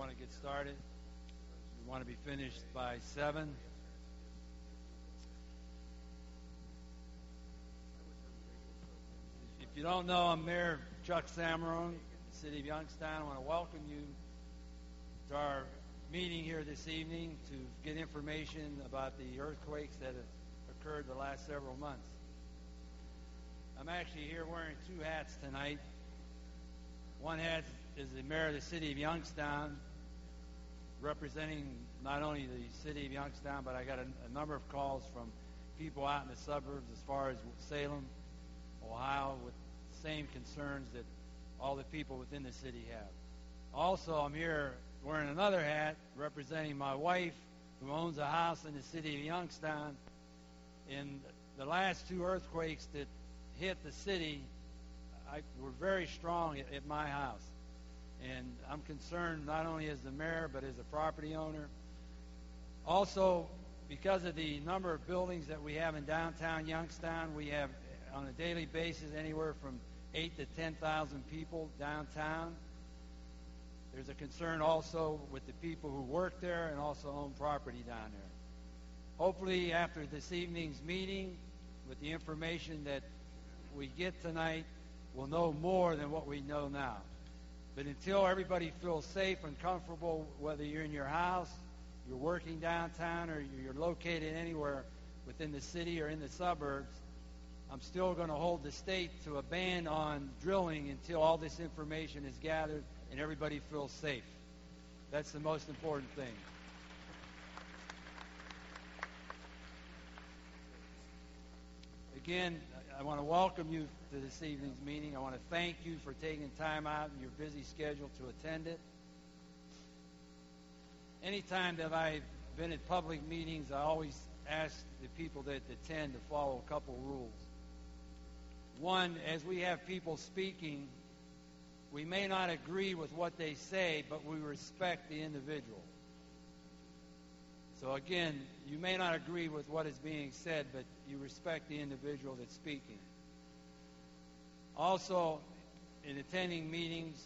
want to get started. We want to be finished by 7. If you don't know, I'm Mayor Chuck Samarone, City of Youngstown. I want to welcome you to our meeting here this evening to get information about the earthquakes that have occurred the last several months. I'm actually here wearing 2 hats tonight. One hat is the mayor of the City of Youngstown, representing not only the City of Youngstown, but I got a number of calls from people out in the suburbs as far as Salem, Ohio, with the same concerns that all the people within the city have. Also, I'm here wearing another hat representing my wife, who owns a house in the City of Youngstown. In the last 2 earthquakes that hit the city, were very strong at my house. And I'm concerned not only as the mayor, but as a property owner. Also, because of the number of buildings that we have in downtown Youngstown, we have on a daily basis anywhere from 8,000 to 10,000 people downtown. There's a concern also with the people who work there and also own property down there. Hopefully, after this evening's meeting, with the information that we get tonight, we'll know more than what we know now. But until everybody feels safe and comfortable, whether you're in your house, you're working downtown, or you're located anywhere within the city or in the suburbs, I'm still going to hold the state to a ban on drilling until all this information is gathered and everybody feels safe. That's the most important thing. Again, I want to welcome you to this evening's meeting. I want to thank you for taking time out in your busy schedule to attend it. Anytime that I've been at public meetings, I always ask the people that attend to follow a couple rules. One, as we have people speaking, we may not agree with what they say, but we respect the individual. So again, you may not agree with what is being said, but you respect the individual that's speaking. Also, in attending meetings,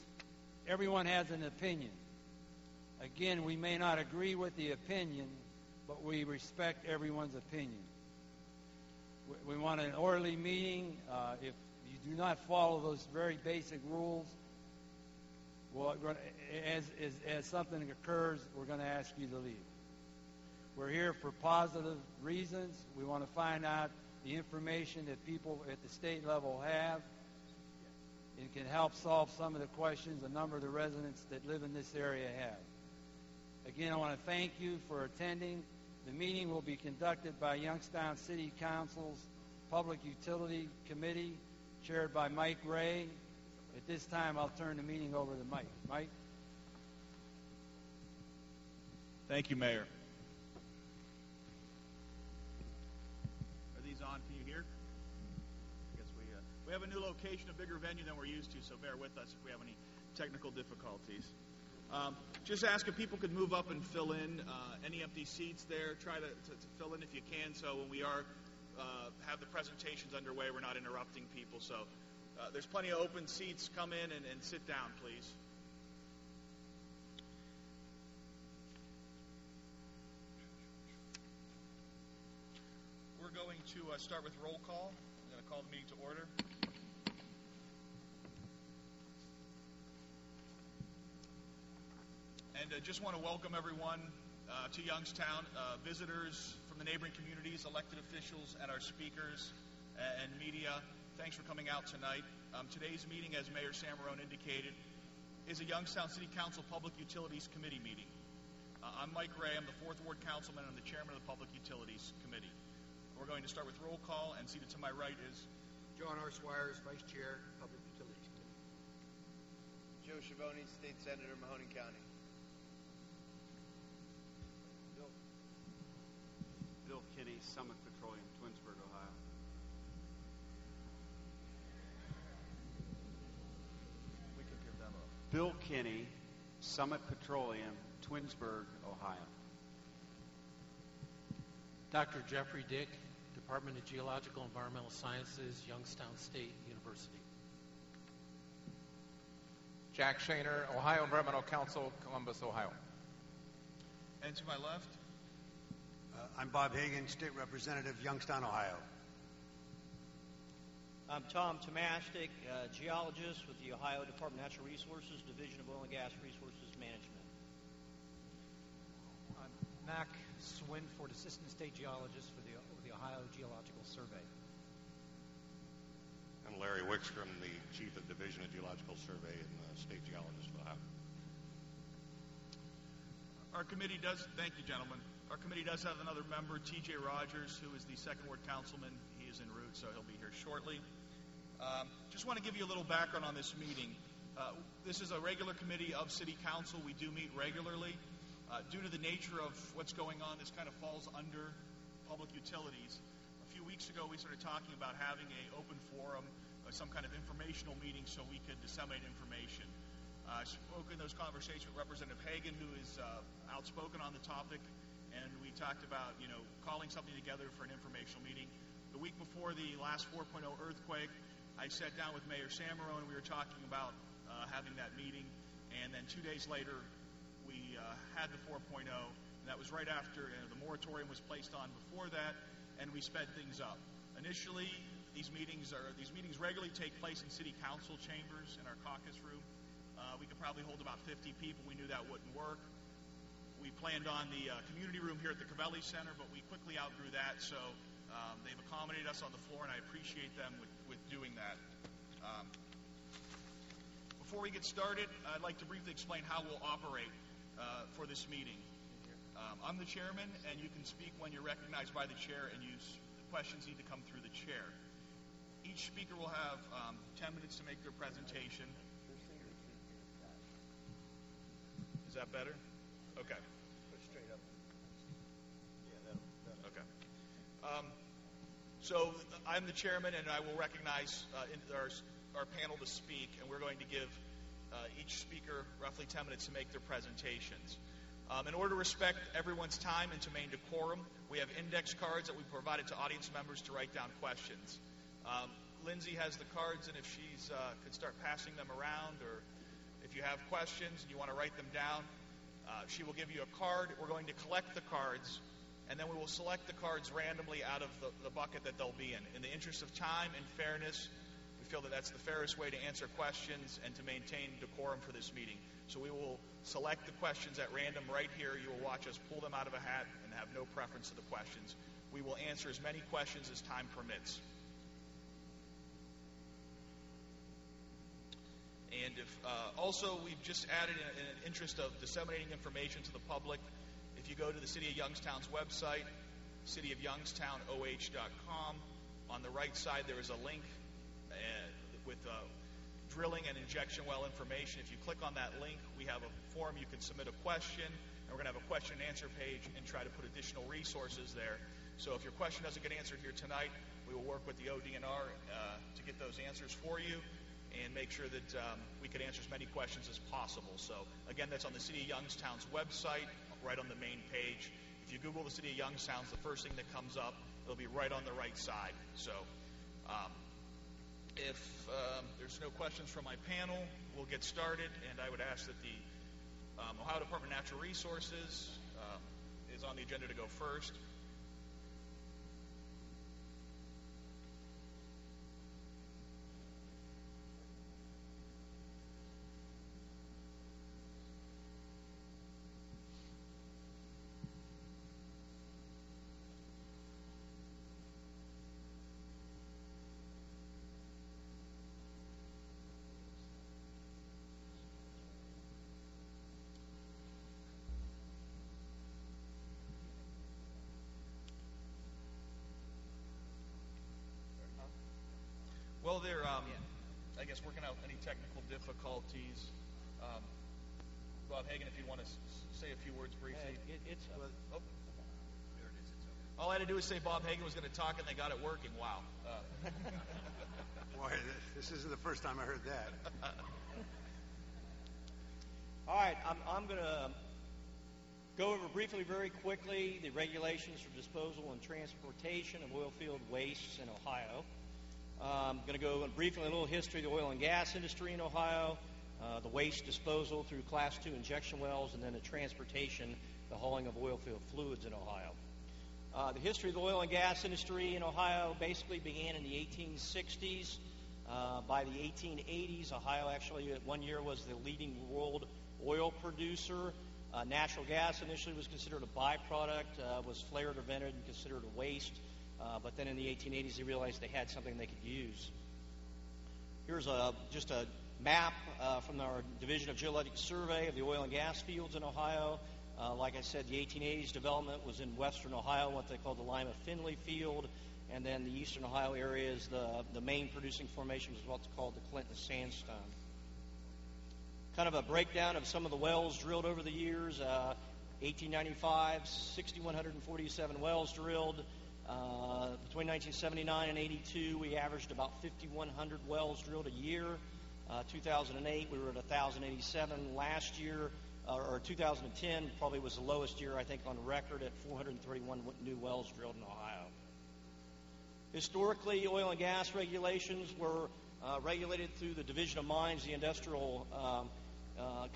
everyone has an opinion. Again, we may not agree with the opinion, but we respect everyone's opinion. We want an orderly meeting. If you do not follow those very basic rules, well, as something occurs, we're going to ask you to leave. We're here for positive reasons. We want to find out the information that people at the state level have and can help solve some of the questions a number of the residents that live in this area have. Again, I want to thank you for attending. The meeting will be conducted by Youngstown City Council's Public Utility Committee, chaired by Mike Ray. At this time, I'll turn the meeting over to Mike. Mike? Thank you, Mayor. On. Can you hear? I guess we have a new location, a bigger venue than we're used to, so bear with us if we have any technical difficulties. Just ask if people could move up and fill in any empty seats there. Try to fill in if you can, so when we have the presentations underway, we're not interrupting people. So there's plenty of open seats. Come in and sit down, please. We're going to start with roll call. I'm going to call the meeting to order. And just want to welcome everyone to Youngstown, visitors from the neighboring communities, elected officials, and our speakers and media. Thanks for coming out tonight. Today's meeting, as Mayor Samarone indicated, is a Youngstown City Council Public Utilities Committee meeting. I'm Mike Ray. I'm the 4th Ward Councilman. I'm the chairman of the Public Utilities Committee. We're going to start with roll call, and seated to my right is John R. Swires, Vice Chair, Public Utilities Committee. Joe Schiavone, State Senator, Mahoning County. Bill Kinney, Summit Petroleum, Twinsburg, Ohio. We can give them up. Bill Kinney, Summit Petroleum, Twinsburg, Ohio. Dr. Jeffrey Dick, Department of Geological and Environmental Sciences, Youngstown State University. Jack Shaner, Ohio Environmental Council, Columbus, Ohio. And to my left? I'm Bob Hagan, State Representative, Youngstown, Ohio. I'm Tom Tomashtik, geologist with the Ohio Department of Natural Resources, Division of Oil and Gas Resources Management. I'm Mac Swinford, Assistant State Geologist for the Ohio Geological Survey. I'm Larry Wickstrom, the Chief of Division of Geological Survey and State Geologist of Ohio. Our committee does, thank you, gentlemen. Our committee does have another member, T.J. Rogers, who is the Second Ward Councilman. He is en route, so he'll be here shortly. Just want to give you a little background on this meeting. This is a regular committee of City Council. We do meet regularly. Due to the nature of what's going on, this kind of falls under public utilities. A few weeks ago, we started talking about having an open forum, some kind of informational meeting so we could disseminate information. I spoke in those conversations with Representative Hagan, who is outspoken on the topic, and we talked about, calling something together for an informational meeting. The week before the last 4.0 earthquake, I sat down with Mayor Samarone, and we were talking about having that meeting, and then 2 days later, we had the 4.0, and that was right after the moratorium was placed on before that, and we sped things up. Initially, these meetings regularly take place in City Council chambers in our caucus room. We could probably hold about 50 people. We knew that wouldn't work. We planned on the community room here at the Covelli Centre, but we quickly outgrew that, so they've accommodated us on the floor, and I appreciate them with doing that. Before we get started, I'd like to briefly explain how we'll operate for this meeting. I'm the chairman, and you can speak when you're recognized by the chair, and the questions need to come through the chair. Each speaker will have 10 minutes to make their presentation. Is that better? Okay. Put straight up. Yeah, that'll. Okay. So I'm the chairman, and I will recognize our panel to speak, and we're going to give each speaker roughly 10 minutes to make their presentations. In order to respect everyone's time and to maintain decorum, we have index cards that we provided to audience members to write down questions. Lindsay has the cards, and if she's could start passing them around, or if you have questions and you want to write them down, she will give you a card. We're going to collect the cards, and then we will select the cards randomly out of the bucket that they'll be in. In the interest of time and fairness, we feel that that's the fairest way to answer questions and to maintain decorum for this meeting. So we will select the questions at random right here. You will watch us pull them out of a hat and have no preference to the questions. We will answer as many questions as time permits. And if also, we've just added, in an interest of disseminating information to the public, if you go to the City of Youngstown's website, cityofyoungstownoh.com, on the right side there is a link with drilling and injection well information. If you click on that link, we have a form you can submit a question, and we're going to have a question and answer page and try to put additional resources there. So if your question doesn't get answered here tonight, we will work with the ODNR to get those answers for you and make sure that we can answer as many questions as possible. So, again, that's on the City of Youngstown's website, right on the main page. If you Google the City of Youngstown, the first thing that comes up, it'll be right on the right side. So, if there's no questions from my panel, we'll get started, and I would ask that the Ohio Department of Natural Resources is on the agenda to go first. Well, they're, I guess, working out any technical difficulties. Bob Hagan, if you want to say a few words briefly. All I had to do was say Bob Hagan was going to talk, and they got it working. Wow. Boy, this isn't the first time I heard that. All right, I'm going to go over briefly, very quickly, the regulations for disposal and transportation of oil field wastes in Ohio. I'm going to go briefly a little history of the oil and gas industry in Ohio, the waste disposal through Class 2 injection wells, and then the transportation, the hauling of oil field fluids in Ohio. The history of the oil and gas industry in Ohio basically began in the 1860s. By the 1880s, Ohio actually at one year was the leading world oil producer. Natural gas initially was considered a byproduct, was flared or vented and considered a waste. But then in the 1880s, they realized they had something they could use. Here's just a map from our Division of Geological Survey of the oil and gas fields in Ohio. Like I said, the 1880s development was in western Ohio, what they call the Lima-Finley field, and then the eastern Ohio area is the main producing formation is what's called the Clinton Sandstone. Kind of a breakdown of some of the wells drilled over the years. 1895, 6,147 wells drilled. Between 1979 and 82, we averaged about 5,100 wells drilled a year. 2008, we were at 1,087 last year. Or 2010 probably was the lowest year, I think, on record at 431 new wells drilled in Ohio. Historically, oil and gas regulations were regulated through the Division of Mines, the Industrial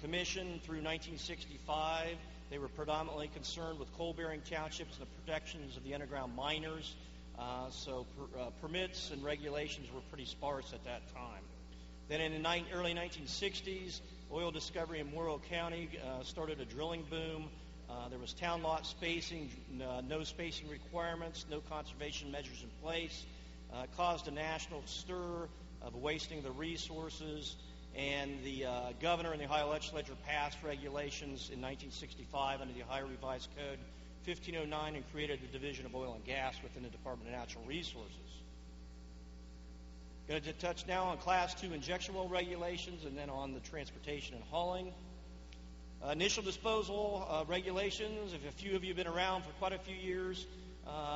Commission, through 1965. They were predominantly concerned with coal-bearing townships and the protections of the underground miners. So permits and regulations were pretty sparse at that time. Then in the early 1960s, oil discovery in Morrow County started a drilling boom. There was town lot spacing, no spacing requirements, no conservation measures in place. Caused a national stir of wasting the resources, and the governor and the Ohio legislature passed regulations in 1965 under the Ohio Revised Code 1509 and created the Division of Oil and Gas within the Department of Natural Resources. Going to touch now on Class 2 injection well regulations and then on the transportation and hauling. Initial disposal regulations, if a few of you have been around for quite a few years,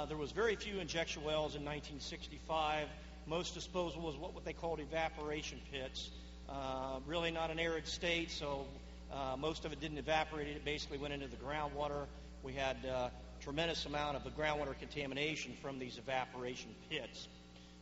there was very few injection wells in 1965. Most disposal was what they called evaporation pits. Really not an arid state, so most of it didn't evaporate. It basically went into the groundwater. We had tremendous amount of the groundwater contamination from these evaporation pits.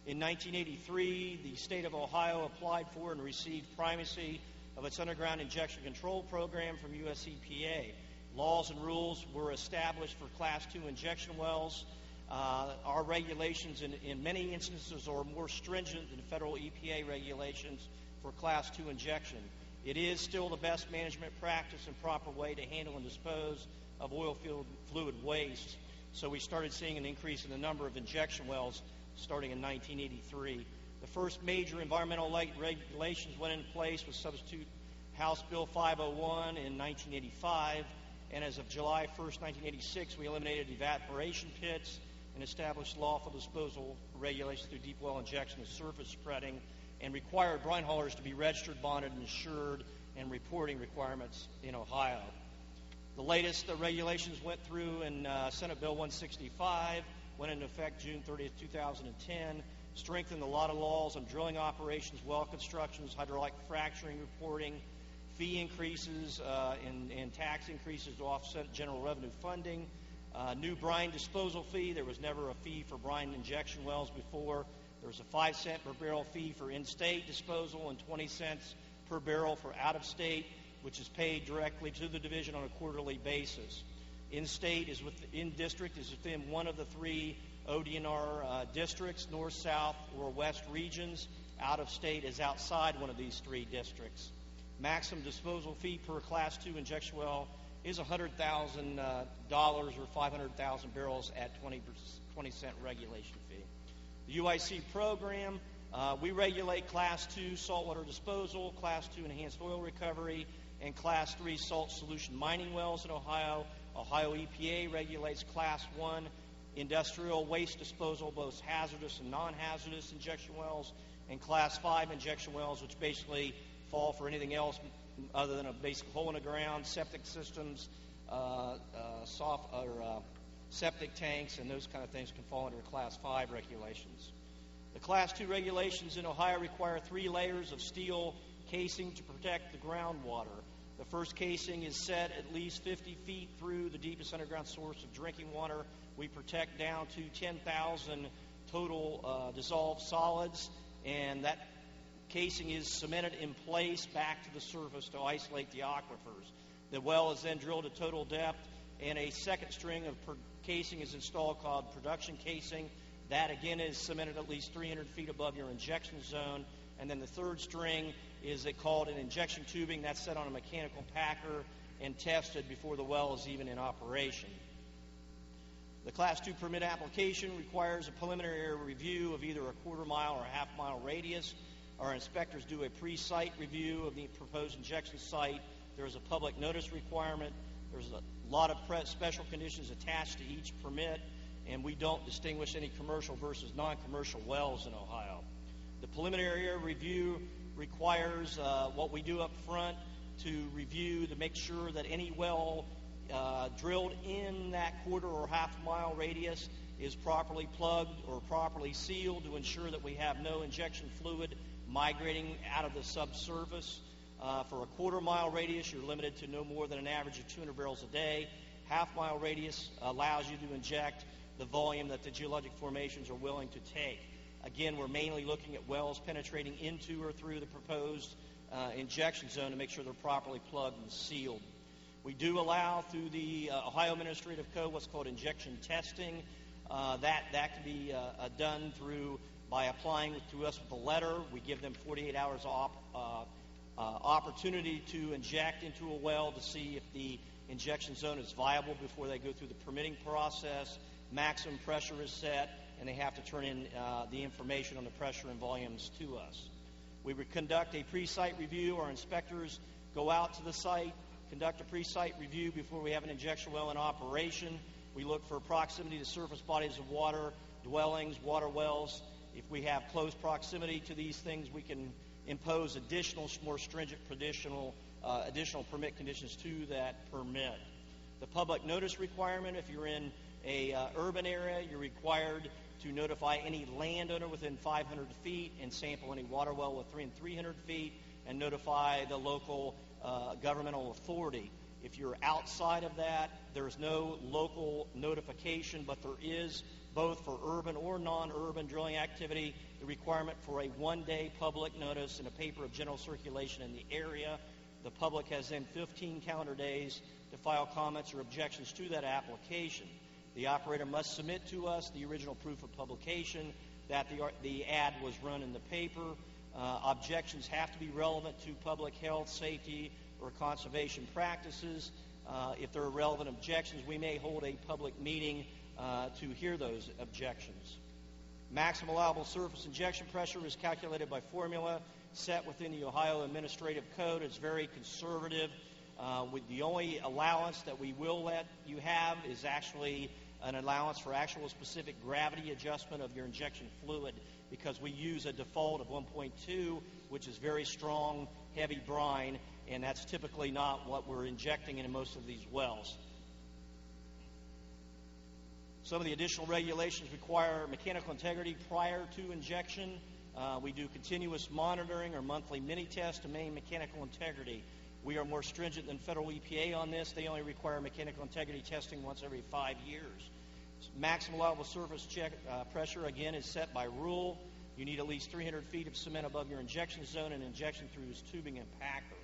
In 1983, the state of Ohio applied for and received primacy of its underground injection control program from U.S. EPA. Laws and rules were established for Class 2 injection wells. Our regulations in many instances are more stringent than federal EPA regulations for Class 2 injection. It is still the best management practice and proper way to handle and dispose of oil field fluid waste. So we started seeing an increase in the number of injection wells starting in 1983. The first major environmental regulations went into place with substitute House Bill 501 in 1985, and as of July 1st, 1986, we eliminated evaporation pits and established lawful disposal regulations through deep well injection and surface spreading, and required brine haulers to be registered, bonded, and insured, and reporting requirements in Ohio. The latest regulations went through in Senate Bill 165, went into effect June 30th, 2010, strengthened a lot of laws on drilling operations, well constructions, hydraulic fracturing reporting, fee increases and tax increases to offset general revenue funding, new brine disposal fee. There was never a fee for brine injection wells before. There was a 5-cent per barrel fee for in-state disposal and 20 cents per barrel for out-of-state, which is paid directly to the division on a quarterly basis. In-state is in-district is within one of the three ODNR districts, north, south, or west regions. Out-of-state is outside one of these three districts. Maximum disposal fee per Class 2 injection well is $100,000 or 500,000 barrels at 20-cent regulation fee. The UIC program, we regulate Class 2 saltwater disposal, Class 2 enhanced oil recovery, and Class 3 salt solution mining wells in Ohio. Ohio EPA regulates Class 1 industrial waste disposal, both hazardous and non-hazardous injection wells, and Class 5 injection wells, which basically fall for anything else other than a basic hole in the ground, septic systems, septic tanks, and those kind of things can fall under Class 5 regulations. The Class 2 regulations in Ohio require 3 layers of steel casing to protect the groundwater. The first casing is set at least 50 feet through the deepest underground source of drinking water. We protect down to 10,000 total dissolved solids, and that casing is cemented in place back to the surface to isolate the aquifers. The well is then drilled to total depth, and a second string of casing is installed called production casing. That, again, is cemented at least 300 feet above your injection zone. And then the third string is called an injection tubing. That's set on a mechanical packer and tested before the well is even in operation. The Class 2 permit application requires a preliminary area review of either a quarter-mile or a half-mile radius. Our inspectors do a pre-site review of the proposed injection site. There is a public notice requirement. There's a lot of special conditions attached to each permit, and we don't distinguish any commercial versus non-commercial wells in Ohio. The preliminary area review requires what we do up front to review to make sure that any well drilled in that quarter or half-mile radius is properly plugged or properly sealed to ensure that we have no injection fluid migrating out of the subsurface. For a quarter-mile radius, you're limited to no more than an average of 200 barrels a day. Half-mile radius allows you to inject the volume that the geologic formations are willing to take. Again, we're mainly looking at wells penetrating into or through the proposed injection zone to make sure they're properly plugged and sealed. We do allow through the Ohio Administrative Code what's called injection testing. That can be done by applying to us with a letter. We give them 48 hours opportunity to inject into a well to see if the injection zone is viable before they go through the permitting process. Maximum pressure is set, and they have to turn in the information on the pressure and volumes to us. We would conduct a pre-site review. Our inspectors go out to the site, conduct a pre-site review before we have an injection well in operation. We look for proximity to surface bodies of water, dwellings, water wells. If we have close proximity to these things, we can impose additional, more stringent additional permit conditions to that permit. The public notice requirement, if you're in a urban area, you're required to notify any landowner within 500 feet and sample any water well within 300 feet and notify the local governmental authority. If you're outside of that, there's no local notification, but there is, both for urban or non-urban drilling activity, the requirement for a one-day public notice in a paper of general circulation in the area. The public has then 15 calendar days to file comments or objections to that application. The operator must submit to us the original proof of publication that the ad was run in the paper. Objections have to be relevant to public health, safety, or conservation practices. If there are relevant objections, we may hold a public meeting to hear those objections. Maximum allowable surface injection pressure is calculated by formula set within the Ohio Administrative Code. It's very conservative. With the only allowance that we will let you have is actually an allowance for actual specific gravity adjustment of your injection fluid, because we use a default of 1.2, which is very strong, heavy brine, and that's typically not what we're injecting in most of these wells. Some of the additional regulations require mechanical integrity prior to injection. We do continuous monitoring or monthly mini-test to maintain mechanical integrity. We are more stringent than federal EPA on this. They only require mechanical integrity testing once every 5 years. Maximum allowable surface pressure, again, is set by rule. You need at least 300 feet of cement above your injection zone and injection through this tubing and packer.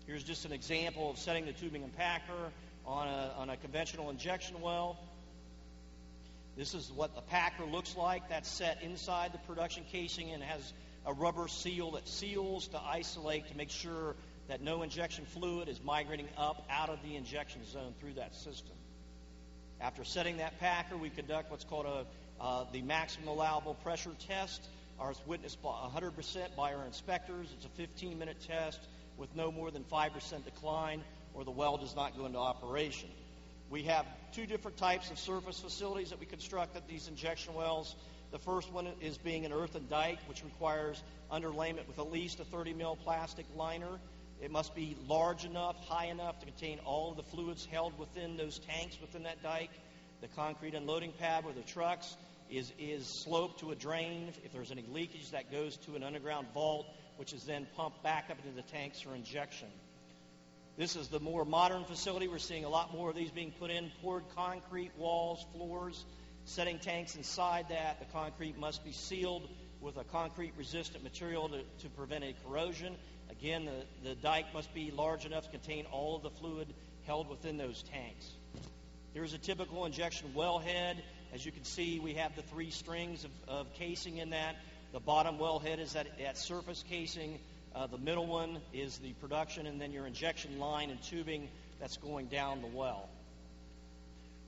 Here's just an example of setting the tubing and packer on a conventional injection well. This is what the packer looks like. That's set inside the production casing and has a rubber seal that seals to isolate to make sure that no injection fluid is migrating up out of the injection zone through that system. After setting that packer, we conduct what's called the maximum allowable pressure test. Ours witnessed 100% by our inspectors. It's a 15-minute test with no more than 5% decline, or the well does not go into operation. We have two different types of surface facilities that we construct at these injection wells. The first one is being an earthen dike, which requires underlayment with at least a 30 mil plastic liner. It must be large enough, high enough to contain all of the fluids held within those tanks within that dike. The concrete unloading pad where the trucks is sloped to a drain. If there's any leakage, that goes to an underground vault, which is then pumped back up into the tanks for injection. This is the more modern facility. We're seeing a lot more of these being put in. Poured concrete walls, floors, setting tanks inside that. The concrete must be sealed with a concrete-resistant material to prevent a corrosion. Again, the dike must be large enough to contain all of the fluid held within those tanks. Here's a typical injection wellhead. As you can see, we have the 3 strings of casing in that. The bottom wellhead is that surface casing. The middle one is the production, and then your injection line and tubing that's going down the well.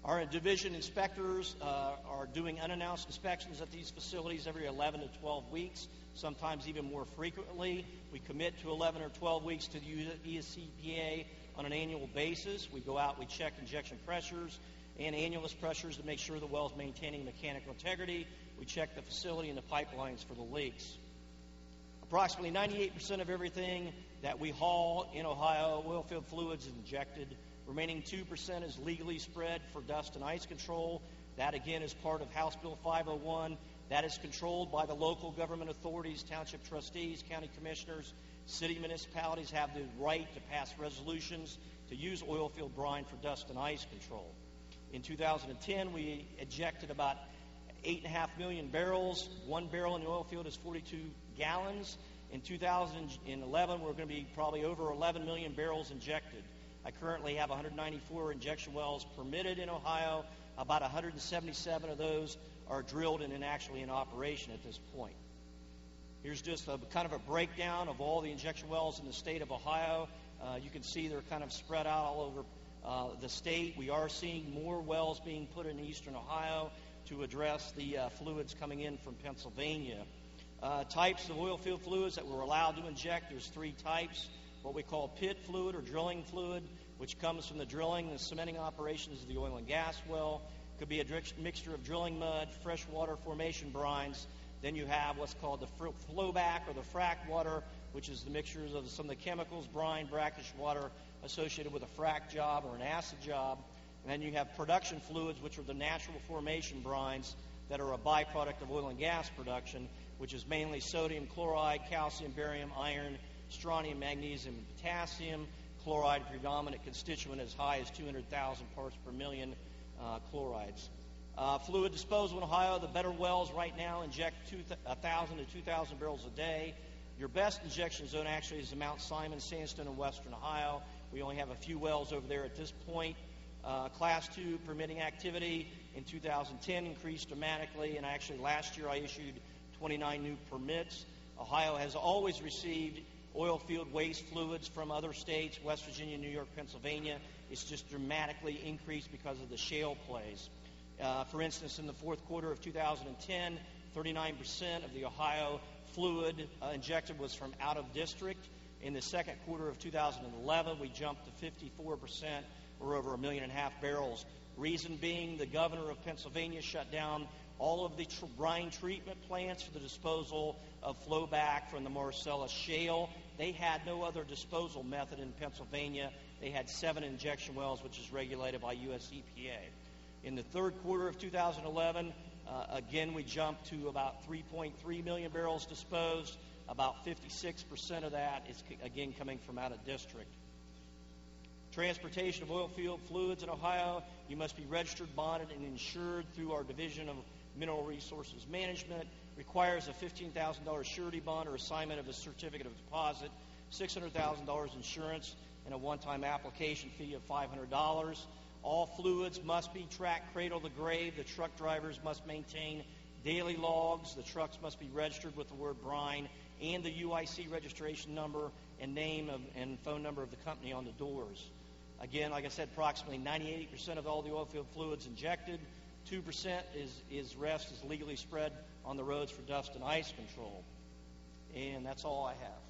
Our division inspectors are doing unannounced inspections at these facilities every 11 to 12 weeks, sometimes even more frequently. We commit to 11 or 12 weeks to the ESCPA on an annual basis. We go out, we check injection pressures and annulus pressures to make sure the well is maintaining mechanical integrity. We check the facility and the pipelines for the leaks. Approximately 98% of everything that we haul in Ohio, oil field fluids, is injected. Remaining 2% is legally spread for dust and ice control. That, again, is part of House Bill 501. That is controlled by the local government authorities, township trustees, county commissioners. City municipalities have the right to pass resolutions to use oil field brine for dust and ice control. In 2010, we ejected about 8.5 million barrels. 1 barrel in the oil field is 42 gallons. In 2011, we're going to be probably over 11 million barrels injected. I currently have 194 injection wells permitted in Ohio. About 177 of those are drilled and actually in operation at this point. Here's just a kind of a breakdown of all the injection wells in the state of Ohio. You can see they're kind of spread out all over the state. We are seeing more wells being put in eastern Ohio to address the fluids coming in from Pennsylvania. Types of oil field fluids that we're allowed to inject, there's 3 types. What we call pit fluid or drilling fluid, which comes from the drilling and cementing operations of the oil and gas well. Could be a mixture of drilling mud, freshwater formation brines. Then you have what's called the flowback or the frack water, which is the mixtures of some of the chemicals, brine, brackish water associated with a frack job or an acid job. And then you have production fluids, which are the natural formation brines that are a byproduct of oil and gas production, which is mainly sodium chloride, calcium, barium, iron, strontium, magnesium, and potassium. Chloride, predominant constituent, as high as 200,000 parts per million chlorides. Fluid disposal in Ohio, the better wells right now inject 1,000 to 2,000 barrels a day. Your best injection zone actually is the Mount Simon Sandstone in western Ohio. We only have a few wells over there at this point. Class 2 permitting activity in 2010 increased dramatically, and actually last year I issued 29 new permits. Ohio has always received oil field waste fluids from other states, West Virginia, New York, Pennsylvania. It's just dramatically increased because of the shale plays. For instance, in the fourth quarter of 2010, 39% of the Ohio fluid injected was from out of district. In the second quarter of 2011, we jumped to 54%, or over 1.5 million barrels. Reason being, the governor of Pennsylvania shut down all of the brine treatment plants for the disposal of flowback from the Marcellus Shale. They had no other disposal method in Pennsylvania. They had 7 injection wells, which is regulated by US EPA. In the third quarter of 2011, again, we jumped to about 3.3 million barrels disposed. About 56% of that is, again, coming from out of district. Transportation of oil field fluids in Ohio, you must be registered, bonded, and insured through our Division of Mineral Resources Management. Requires a $15,000 surety bond or assignment of a certificate of deposit, $600,000 insurance, and a one-time application fee of $500. All fluids must be tracked cradle to grave. The truck drivers must maintain daily logs. The trucks must be registered with the word brine and the UIC registration number and name and phone number of the company on the doors. Again, like I said, approximately 98% of all the oil field fluids injected. 2% is legally spread on the roads for dust and ice control. And that's all I have.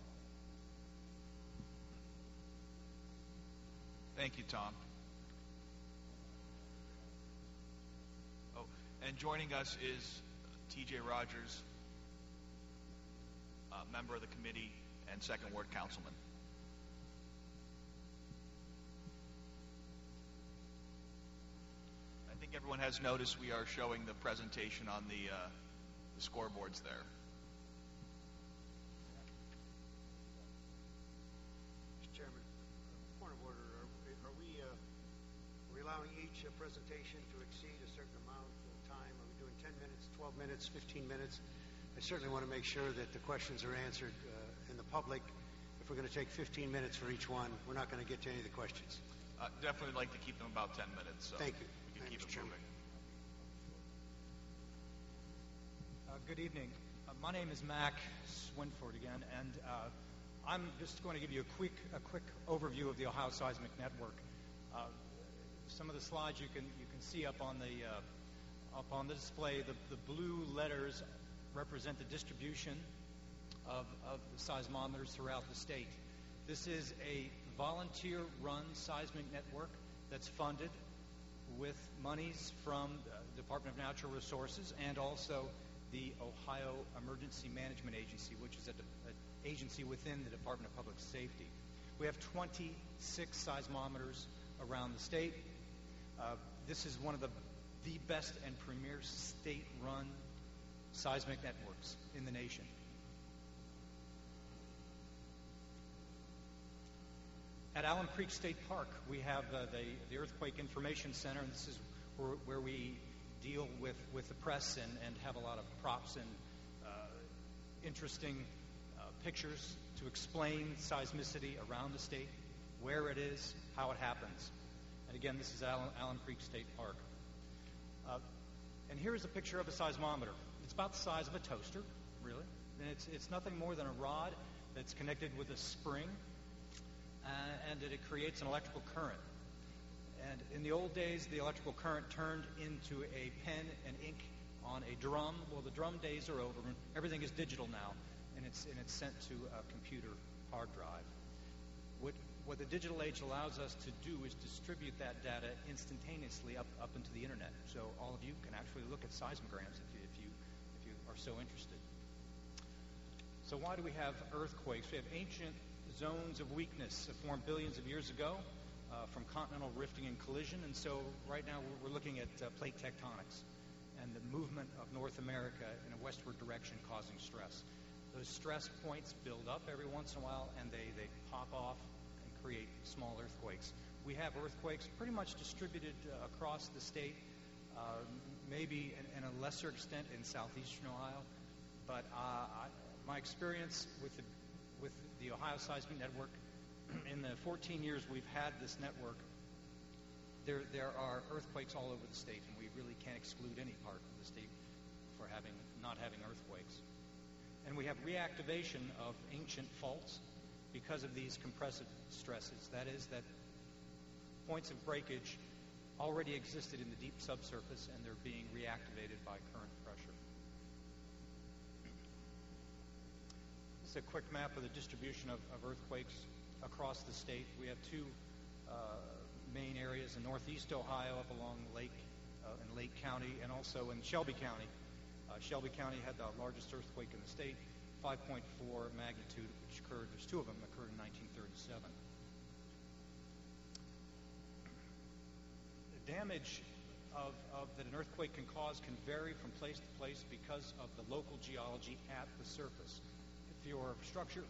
Thank you, Tom. Oh, and joining us is T.J. Rogers, member of the committee and Second Ward Councilman. I think everyone has noticed we are showing the presentation on the scoreboards there. Mr. Chairman, point of order. Are we allowing each presentation to exceed a certain amount of time? Are we doing 10 minutes, 12 minutes, 15 minutes? I certainly want to make sure that the questions are answered in the public. If we're going to take 15 minutes for each one, we're not going to get to any of the questions. Definitely like to keep them about 10 minutes. So Thank you. We can keep Mr. it Chairman. moving. Good evening. My name is Mac Swinford again, and I'm just going to give you a quick overview of the Ohio Seismic Network. Some of the slides you can see up on the display. The blue letters represent the distribution of the seismometers throughout the state. This is a volunteer-run seismic network that's funded with monies from the Department of Natural Resources and also the Ohio Emergency Management Agency, which is an agency within the Department of Public Safety. We have 26 seismometers around the state. This is one of the best and premier state-run seismic networks in the nation. At Allen Creek State Park, we have the Earthquake Information Center, and this is where we deal with the press and have a lot of props and interesting pictures to explain seismicity around the state, where it is, how it happens. And again, this is Allen Creek State Park. And here is a picture of a seismometer. It's about the size of a toaster, really. And it's nothing more than a rod that's connected with a spring, and it creates an electrical current. And in the old days, the electrical current turned into a pen and ink on a drum. Well, the drum days are over. Everything is digital now, and it's sent to a computer hard drive. What the digital age allows us to do is distribute that data instantaneously up into the internet. So all of you can actually look at seismograms if you are so interested. So why do we have earthquakes? We have ancient zones of weakness that formed billions of years ago from continental rifting and collision. And so right now we're looking at plate tectonics and the movement of North America in a westward direction causing stress. Those stress points build up every once in a while, and they pop off and create small earthquakes. We have earthquakes pretty much distributed across the state, maybe in a lesser extent in southeastern Ohio. But my experience with the Ohio Seismic Network, in the 14 years we've had this network, there are earthquakes all over the state, and we really can't exclude any part of the state for not having earthquakes. And we have reactivation of ancient faults because of these compressive stresses. That is, that points of breakage already existed in the deep subsurface, and they're being reactivated by current pressure. This is a quick map of the distribution of earthquakes across the state. We have two main areas in northeast Ohio up along Lake in Lake County, and also in Shelby County. Shelby County had the largest earthquake in the state, 5.4 magnitude, which occurred, there's two of them, occurred in 1937. The damage that an earthquake can cause can vary from place to place because of the local geology at the surface. If your structure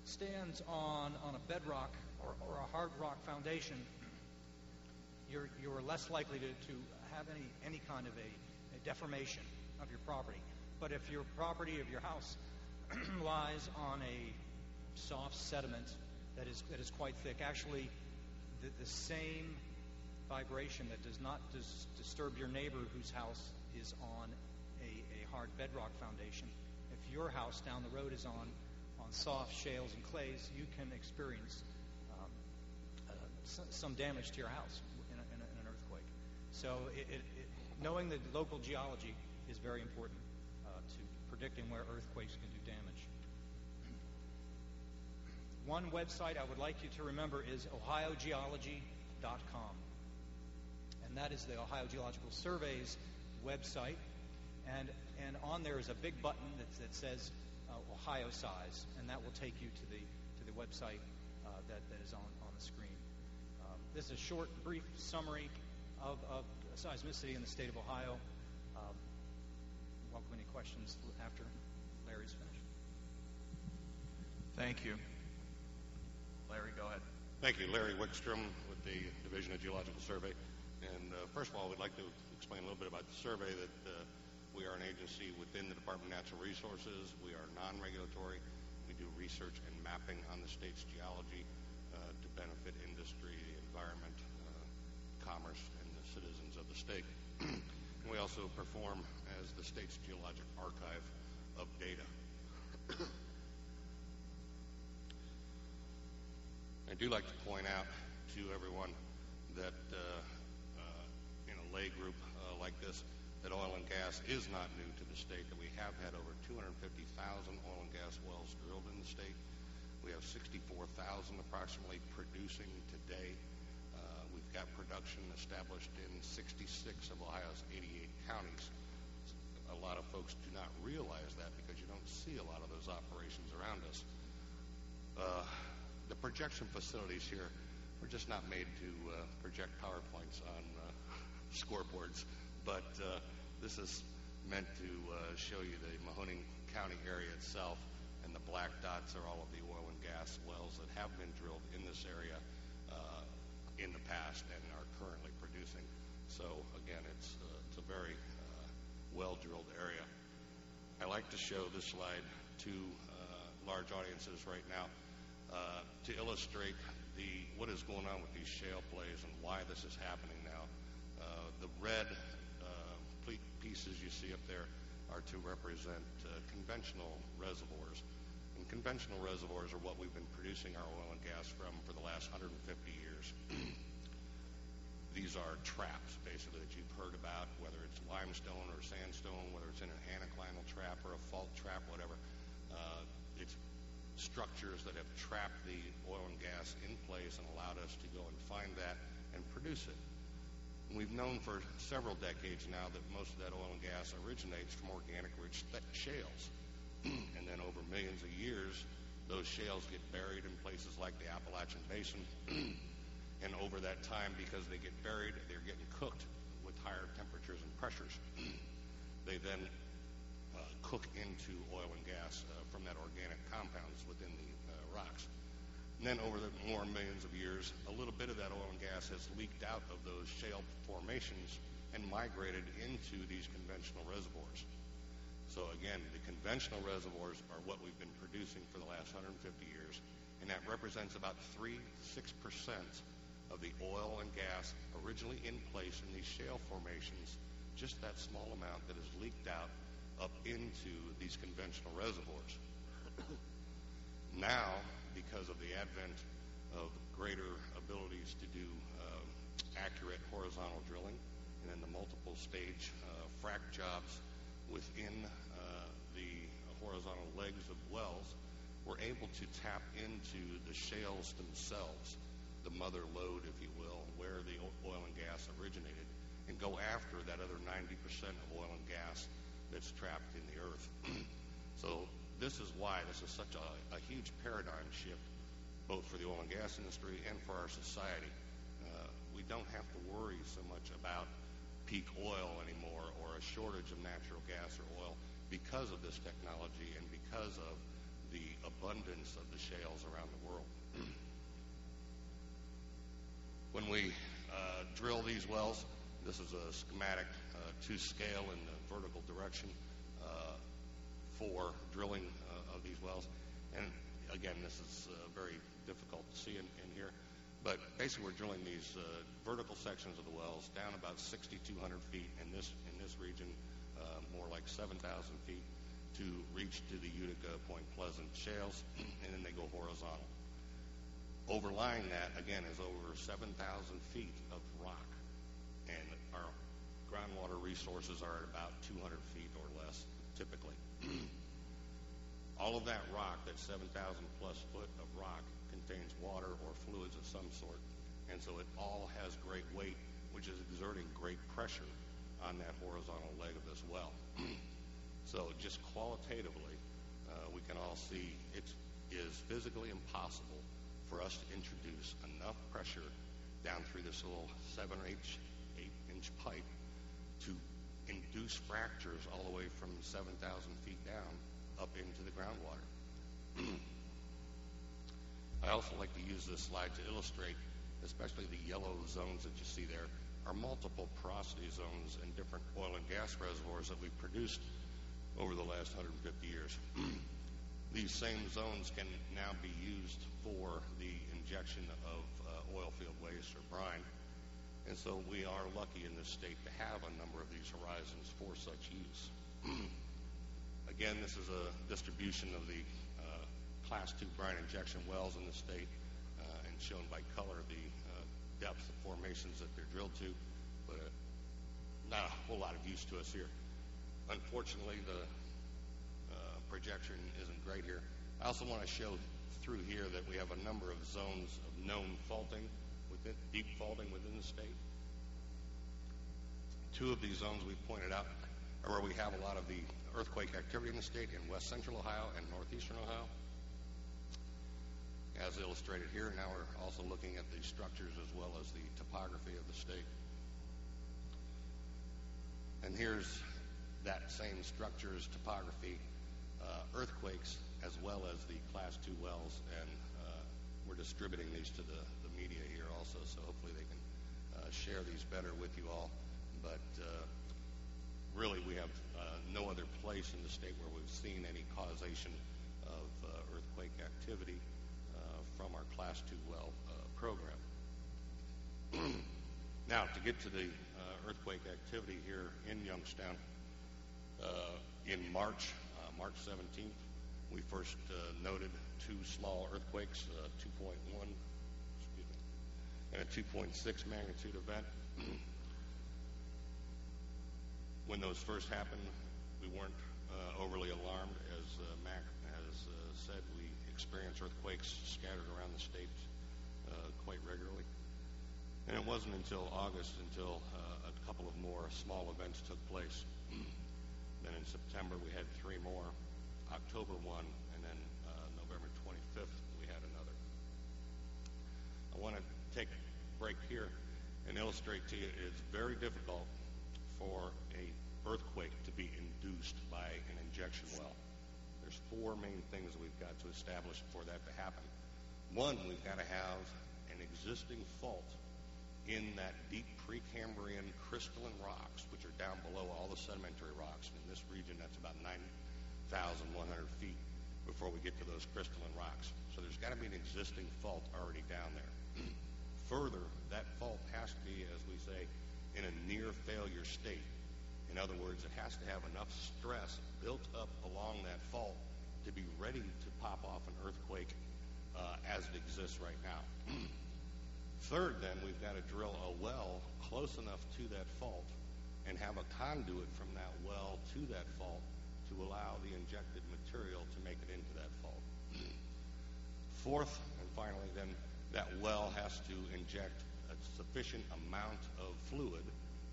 stands on a bedrock or a hard rock foundation, you're less likely to have any kind of a deformation of your property. But if your property of your house lies on a soft sediment that is quite thick, actually the same vibration that does not disturb your neighbor whose house is on a hard bedrock foundation, if your house down the road is on soft shales and clays, you can experience some damage to your house in an earthquake. So knowing the local geology is very important to predicting where earthquakes can do damage. One website I would like you to remember is ohiogeology.com. And that is the Ohio Geological Survey's website. And on there is a big button that says Ohio size, and that will take you to the website that is on the screen. This is a short, brief summary of seismicity in the state of Ohio. Welcome any questions after Larry's finished. Thank you. Larry, go ahead. Thank you. Larry Wickstrom with the Division of Geological Survey. And first of all, we'd like to explain a little bit about the survey that We are an agency within the Department of Natural Resources. We are non-regulatory. We do research and mapping on the state's geology to benefit industry, the environment, commerce, and the citizens of the state. And we also perform as the state's geologic archive of data. I do like to point out to everyone that in a lay group like this, that oil and gas is not new to the state, that we have had over 250,000 oil and gas wells drilled in the state. We have 64,000 approximately producing today. We've got production established in 66 of Ohio's 88 counties. A lot of folks do not realize that because you don't see a lot of those operations around us. The projection facilities here were just not made to project PowerPoints on scoreboards, but this is meant to show you the Mahoning County area itself, and the black dots are all of the oil and gas wells that have been drilled in this area in the past and are currently producing. So again, it's a very well-drilled area. I like to show this slide to large audiences right now to illustrate what is going on with these shale plays and why this is happening now. The red pieces you see up there are to represent conventional reservoirs. And conventional reservoirs are what we've been producing our oil and gas from for the last 150 years. These are traps, basically, that you've heard about, whether it's limestone or sandstone, whether it's in an anticlinal trap or a fault trap, whatever. It's structures that have trapped the oil and gas in place and allowed us to go and find that and produce it. And we've known for several decades now that most of that oil and gas originates from organic-rich shales. And then over millions of years, those shales get buried in places like the Appalachian Basin. And over that time, because they get buried, they're getting cooked with higher temperatures and pressures. They then cook into oil and gas from that organic compounds within the rocks. And then over the more millions of years, a little bit of that oil and gas has leaked out of those shale formations and migrated into these conventional reservoirs. So again, the conventional reservoirs are what we've been producing for the last 150 years, and that represents about 3-6% of the oil and gas originally in place in these shale formations, just that small amount that is leaked out up into these conventional reservoirs. Now, because of the advent of greater abilities to do accurate horizontal drilling and then the multiple stage frac jobs within the horizontal legs of wells, we're able to tap into the shales themselves, the mother lode, if you will, where the oil and gas originated, and go after that other 90% of oil and gas that's trapped in the earth. So this is why this is such a huge paradigm shift, both for the oil and gas industry and for our society. We don't have to worry so much about peak oil anymore or a shortage of natural gas or oil because of this technology and because of the abundance of the shales around the world. When we drill these wells, this is a schematic to scale in the vertical direction for drilling of these wells. And again, this is very difficult to see in here. But basically, we're drilling these vertical sections of the wells down about 6,200 feet in this region, more like 7,000 feet, to reach to the Utica, Point Pleasant shales, and then they go horizontal. Overlying that, again, is over 7,000 feet of rock, and our groundwater resources are at about 200 feet or less, typically. All of that rock, that 7,000 plus foot of rock, contains water or fluids of some sort, and so it all has great weight, which is exerting great pressure on that horizontal leg of this well. So just qualitatively, we can all see it is physically impossible for us to introduce enough pressure down through this little 7 or 8-inch pipe to induce fractures all the way from 7,000 feet down up into the groundwater. I also like to use this slide to illustrate, especially the yellow zones that you see there, are multiple porosity zones in different oil and gas reservoirs that we've produced over the last 150 years. These same zones can now be used for the injection of oil field waste or brine. And so we are lucky in this state to have a number of these horizons for such use. Again, this is a distribution of the Class 2 brine injection wells in the state, and shown by color the depth of formations that they're drilled to, but not a whole lot of use to us here. Unfortunately, the projection isn't great here. I also want to show through here that we have a number of zones of known faulting, deep faulting within the state. Two of these zones we've pointed out are where we have a lot of the earthquake activity in the state, in west central Ohio and northeastern Ohio. As illustrated here, now we're also looking at the structures as well as the topography of the state. And here's that same structures, topography, earthquakes, as well as the Class 2 wells, and we're distributing these to the media here also, so hopefully they can share these better with you all. But really, we have no other place in the state where we've seen any causation of earthquake activity from our Class 2 well program. Now, to get to the earthquake activity here in Youngstown, in March 17th, we first noted two small earthquakes, 2.1, and a 2.6 magnitude event. When those first happened, we weren't overly alarmed. As Mac has said, we experience earthquakes scattered around the state quite regularly. And it wasn't until August until a couple of more small events took place. Then in September we had three more, October 1, and then November 25th we had another. I want to take a break here and illustrate to you it's very difficult for a earthquake to be induced by an injection well. There's four main things that we've got to establish for that to happen. One, we've got to have an existing fault in that deep Precambrian crystalline rocks, which are down below all the sedimentary rocks. In this region, that's about 9,100 feet before we get to those crystalline rocks. So there's got to be an existing fault already down there. Further, that fault has to be, as we say, in a near failure state. In other words, it has to have enough stress built up along that fault to be ready to pop off an earthquake as it exists right now. Third, then, we've got to drill a well close enough to that fault and have a conduit from that well to that fault to allow the injected material to make it into that fault. Fourth, and finally, then, that well has to inject a sufficient amount of fluid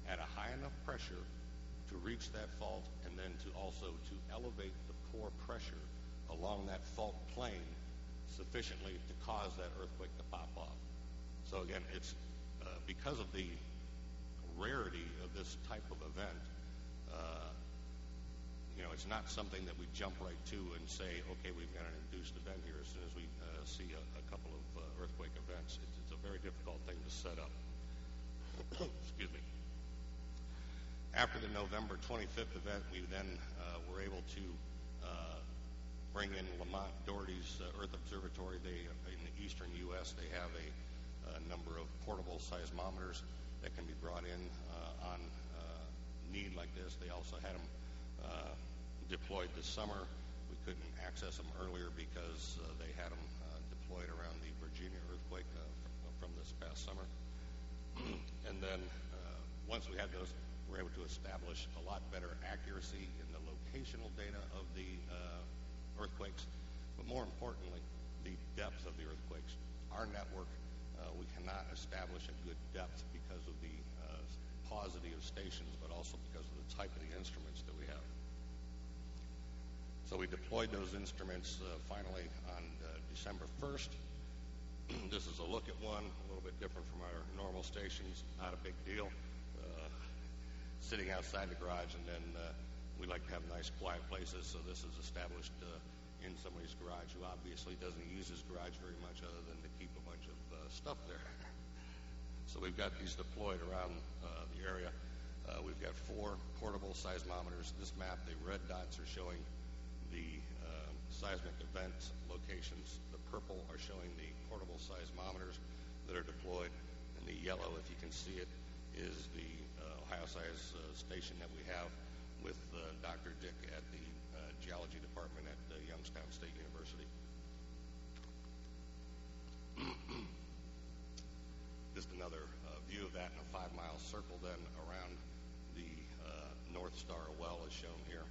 at a high enough pressure to reach that fault, and then to also to elevate the pore pressure along that fault plane sufficiently to cause that earthquake to pop off. So again, it's because of the rarity of this type of event, it's not something that we jump right to and say, okay, we've got an induced event here as soon as we see a couple of earthquake events. It's a very difficult thing to set up. Excuse me. After the November 25th event, we then were able to bring in Lamont Doherty's Earth Observatory. In the eastern U.S., they have a number of portable seismometers that can be brought in on need like this. They also had them deployed this summer. We couldn't access them earlier because they had them deployed around the Virginia earthquake from this past summer. And then once we had those, we were able to establish a lot better accuracy in the locational data of the earthquakes, but more importantly, the depth of the earthquakes. Our network, we cannot establish a good depth because of the paucity of stations, but also because of the type of the instruments that we have. So we deployed those instruments finally on December 1st. This is a look at one, a little bit different from our normal stations, not a big deal. Sitting outside the garage, and then we like to have nice quiet places, so this is established in somebody's garage who obviously doesn't use his garage very much other than to keep a bunch of stuff there. So we've got these deployed around the area. We've got 4 portable seismometers. This map, the red dots are showing the seismic event locations. The purple are showing the portable seismometers that are deployed. And the yellow, if you can see it, is the Ohio Size station that we have with Dr. Dick at the Geology Department at Youngstown State University. Just another view of that in a 5-mile circle then around the North Star well is shown here.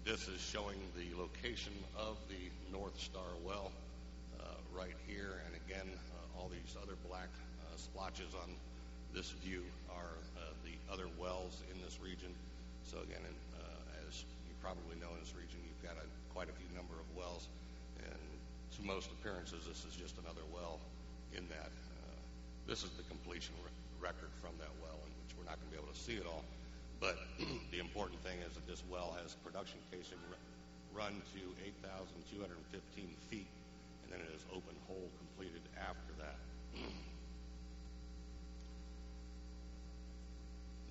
This is showing the location of the North Star well right here, and again, all these other black splotches on this view are the other wells in this region. So again, as you probably know, in this region, you've got quite a few number of wells, and to most appearances, this is just another well in that. This is the completion record from that well, in which we're not going to be able to see it all. But the important thing is that this well has production casing run to 8,215 feet, and then it is open hole completed after that.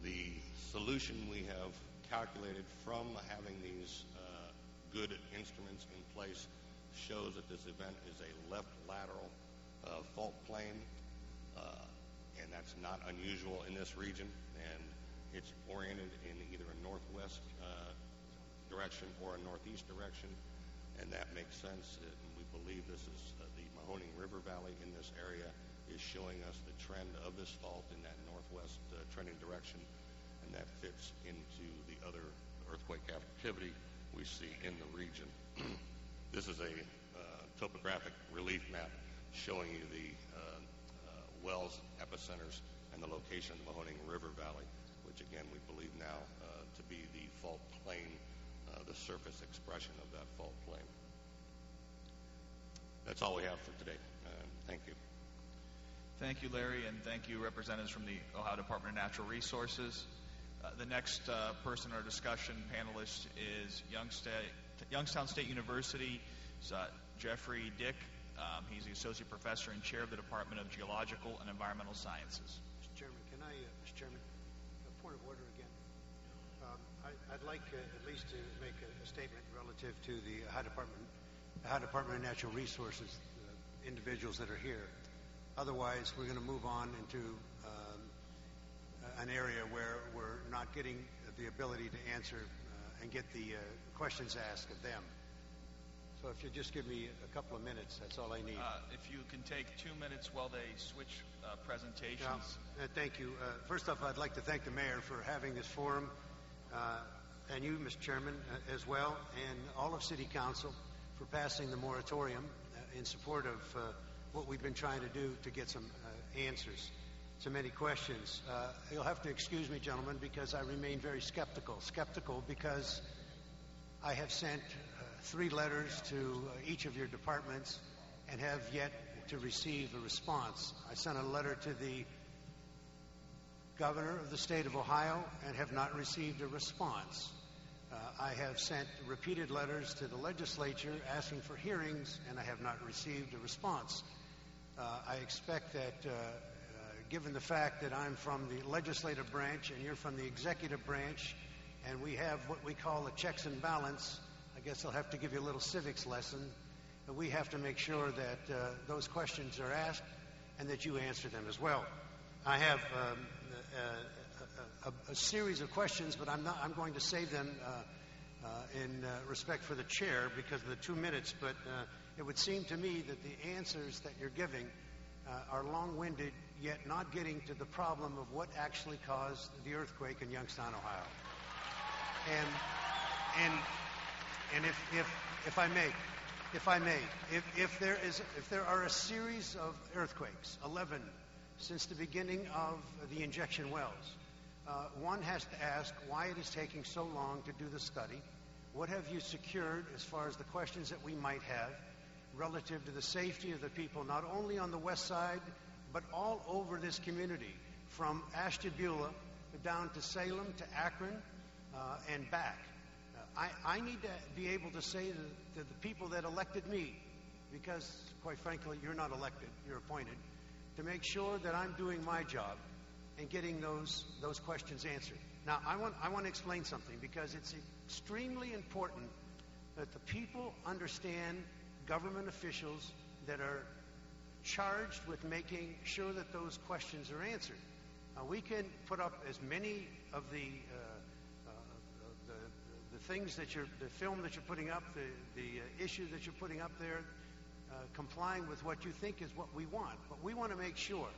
The solution we have calculated from having these good instruments in place shows that this event is a left lateral fault plane, and that's not unusual in this region, and it's oriented in either a northwest direction or a northeast direction, and that makes sense. And we believe this is the Mahoning River Valley in this area is showing us the trend of this fault in that northwest trending direction, and that fits into the other earthquake activity we see in the region. This is a topographic relief map showing you the wells, epicenters, and the location of the Mahoning River Valley, which again we believe now to be the fault plane, the surface expression of that fault plane. That's all we have for today. Thank you. Thank you, Larry, and thank you, representatives from the Ohio Department of Natural Resources. The next person or discussion panelist is Youngstown State University's Jeffrey Dick. He's the Associate Professor and Chair of the Department of Geological and Environmental Sciences. Mr. Chairman, Mr. Chairman, a point of order again. I'd like at least to make a statement relative to the Ohio Department of Natural Resources, individuals that are here. Otherwise, we're going to move on into an area where we're not getting the ability to answer and get the questions asked of them. So if you just give me a couple of minutes, that's all I need. If you can take 2 minutes while they switch presentations. Thank you. First off, I'd like to thank the mayor for having this forum, and you, Mr. Chairman, as well, and all of City Council for passing the moratorium in support of what we've been trying to do to get some answers to many questions. You'll have to excuse me, gentlemen, because I remain very skeptical. Skeptical because I have sent 3 letters to each of your departments and have yet to receive a response. I sent a letter to the governor of the state of Ohio and have not received a response. I have sent repeated letters to the legislature asking for hearings, and I have not received a response. I expect that given the fact that I'm from the legislative branch and you're from the executive branch, and we have what we call a checks and balance, I guess I'll have to give you a little civics lesson. We have to make sure that those questions are asked and that you answer them as well. I have a series of questions, but I'm going to save them in respect for the chair because of the 2 minutes. But it would seem to me that the answers that you're giving are long-winded, yet not getting to the problem of what actually caused the earthquake in Youngstown, Ohio. And if there are a series of earthquakes, 11 since the beginning of the injection wells, one has to ask why it is taking so long to do the study. What have you secured as far as the questions that we might have relative to the safety of the people, not only on the west side, but all over this community, from Ashtabula down to Salem to Akron and back. I need to be able to say to the people that elected me because, quite frankly, you're not elected, you're appointed, to make sure that I'm doing my job and getting those questions answered. Now, I want to explain something, because it's extremely important that the people understand government officials that are charged with making sure that those questions are answered. We can put up as many of the things that the film that you're putting up, the issues that you're putting up there, complying with what you think is what we want. But we want to make sure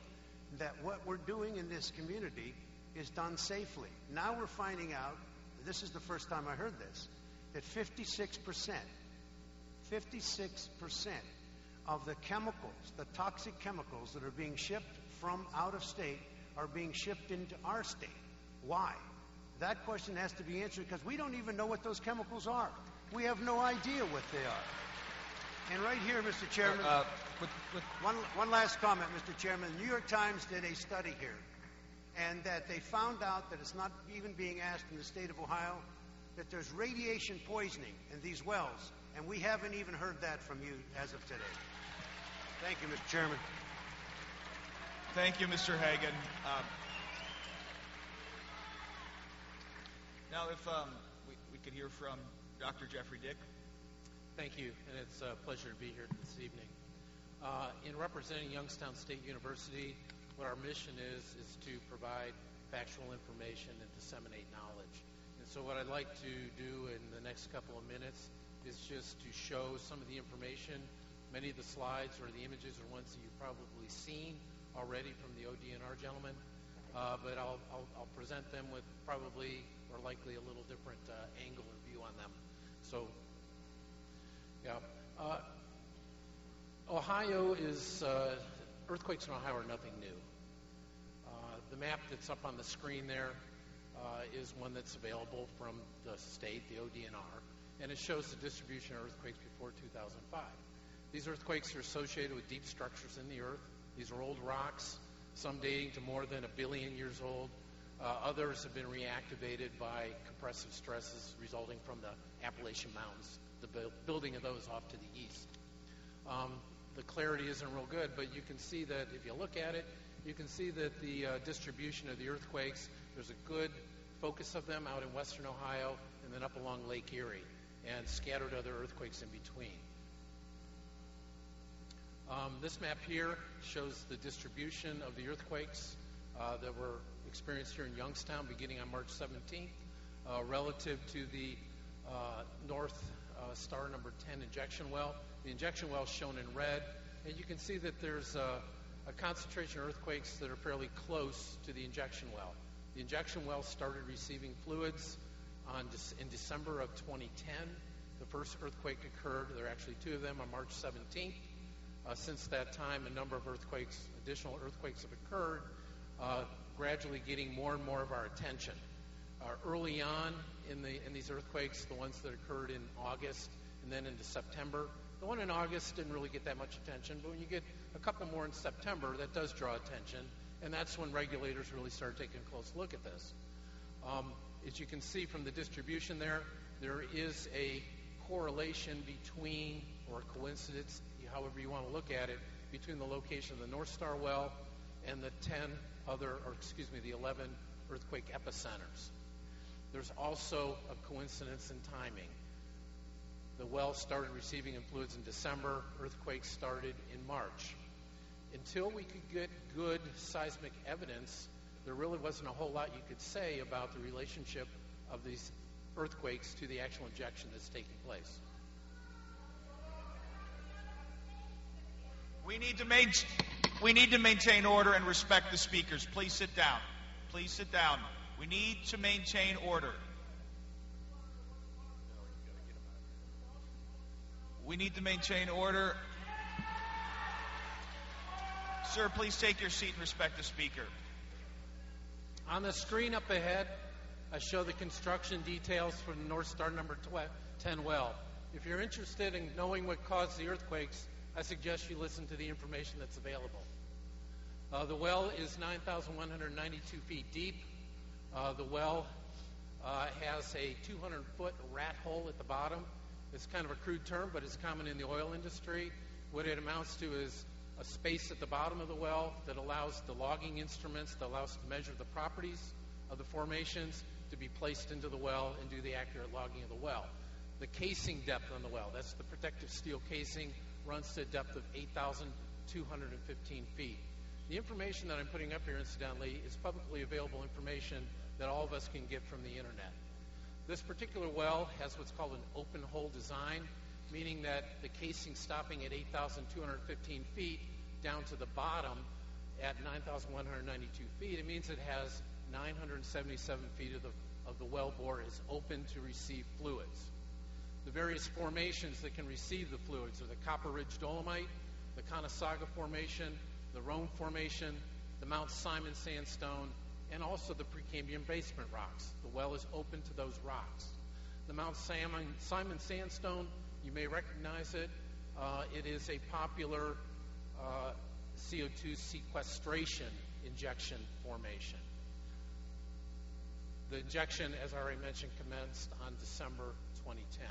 that what we're doing in this community is done safely. Now we're finding out, this is the first time I heard this, that 56% of the chemicals, the toxic chemicals that are being shipped from out of state are being shipped into our state. Why? That question has to be answered, because we don't even know what those chemicals are. We have no idea what they are. And right here, Mr. Chairman, one last comment, Mr. Chairman. The New York Times did a study here, and that they found out that it's not even being asked in the state of Ohio, that there's radiation poisoning in these wells, and we haven't even heard that from you as of today. Thank you, Mr. Chairman. Thank you, Mr. Hagan. Now, if we could hear from Dr. Jeffrey Dick. Thank you, and it's a pleasure to be here this evening. In representing Youngstown State University, what our mission is to provide factual information and disseminate knowledge. And so what I'd like to do in the next couple of minutes is just to show some of the information. Many of the slides or the images are ones that you've probably seen already from the ODNR gentleman, but I'll present them with probably or likely a little different angle or view on them. So, yeah. Ohio is, earthquakes in Ohio are nothing new. The map that's up on the screen there is one that's available from the state, the ODNR, and it shows the distribution of earthquakes before 2005. These earthquakes are associated with deep structures in the earth. These are old rocks, some dating to more than 1 billion years old. Others have been reactivated by compressive stresses resulting from the Appalachian Mountains, the building of those off to the east. The clarity isn't real good, but you can see that if you look at it, you can see that the distribution of the earthquakes, there's a good focus of them out in western Ohio and then up along Lake Erie, and scattered other earthquakes in between. This map here shows the distribution of the earthquakes that were experienced here in Youngstown beginning on March 17th relative to the North Star number 10 injection well. The injection well is shown in red, and you can see that there's a concentration of earthquakes that are fairly close to the injection well. The injection well started receiving fluids in December of 2010. The first earthquake occurred, there are actually 2 of them, on March 17th. Since that time, a number of additional earthquakes have occurred, gradually getting more and more of our attention. Early on in these earthquakes, the ones that occurred in August and then into September, the one in August didn't really get that much attention, but when you get a couple more in September, that does draw attention, and that's when regulators really started taking a close look at this. As you can see from the distribution there is a correlation between, or coincidence, however you want to look at it, between the location of the North Star well and the 11 earthquake epicenters. There's also a coincidence in timing. The well started receiving fluids in December, earthquakes started in March. Until we could get good seismic evidence, there really wasn't a whole lot you could say about the relationship of these earthquakes to the actual injection that's taking place. We need to maintain order and respect the speakers. Please sit down. Please sit down. We need to maintain order. We need to maintain order. Sir, please take your seat and respect the speaker. On the screen up ahead, I show the construction details for the North Star number 10 well. If you're interested in knowing what caused the earthquakes, I suggest you listen to the information that's available. The well is 9,192 feet deep. The well has a 200-foot rat hole at the bottom. It's kind of a crude term, but it's common in the oil industry. What it amounts to is a space at the bottom of the well that allows the logging instruments, that allows to measure the properties of the formations, to be placed into the well and do the accurate logging of the well. The casing depth on the well, that's the protective steel casing, runs to a depth of 8,215 feet. The information that I'm putting up here, incidentally, is publicly available information that all of us can get from the internet. This particular well has what's called an open hole design, meaning that the casing stopping at 8,215 feet down to the bottom at 9,192 feet, it means it has 977 feet of the well bore is open to receive fluids. The various formations that can receive the fluids are the Copper Ridge Dolomite, the Conesaga Formation, the Rome Formation, the Mount Simon Sandstone, and also the Precambrian basement rocks. The well is open to those rocks. The Mount Simon Sandstone, you may recognize it. It is a popular CO2 sequestration injection formation. The injection, as I already mentioned, commenced on December 2010.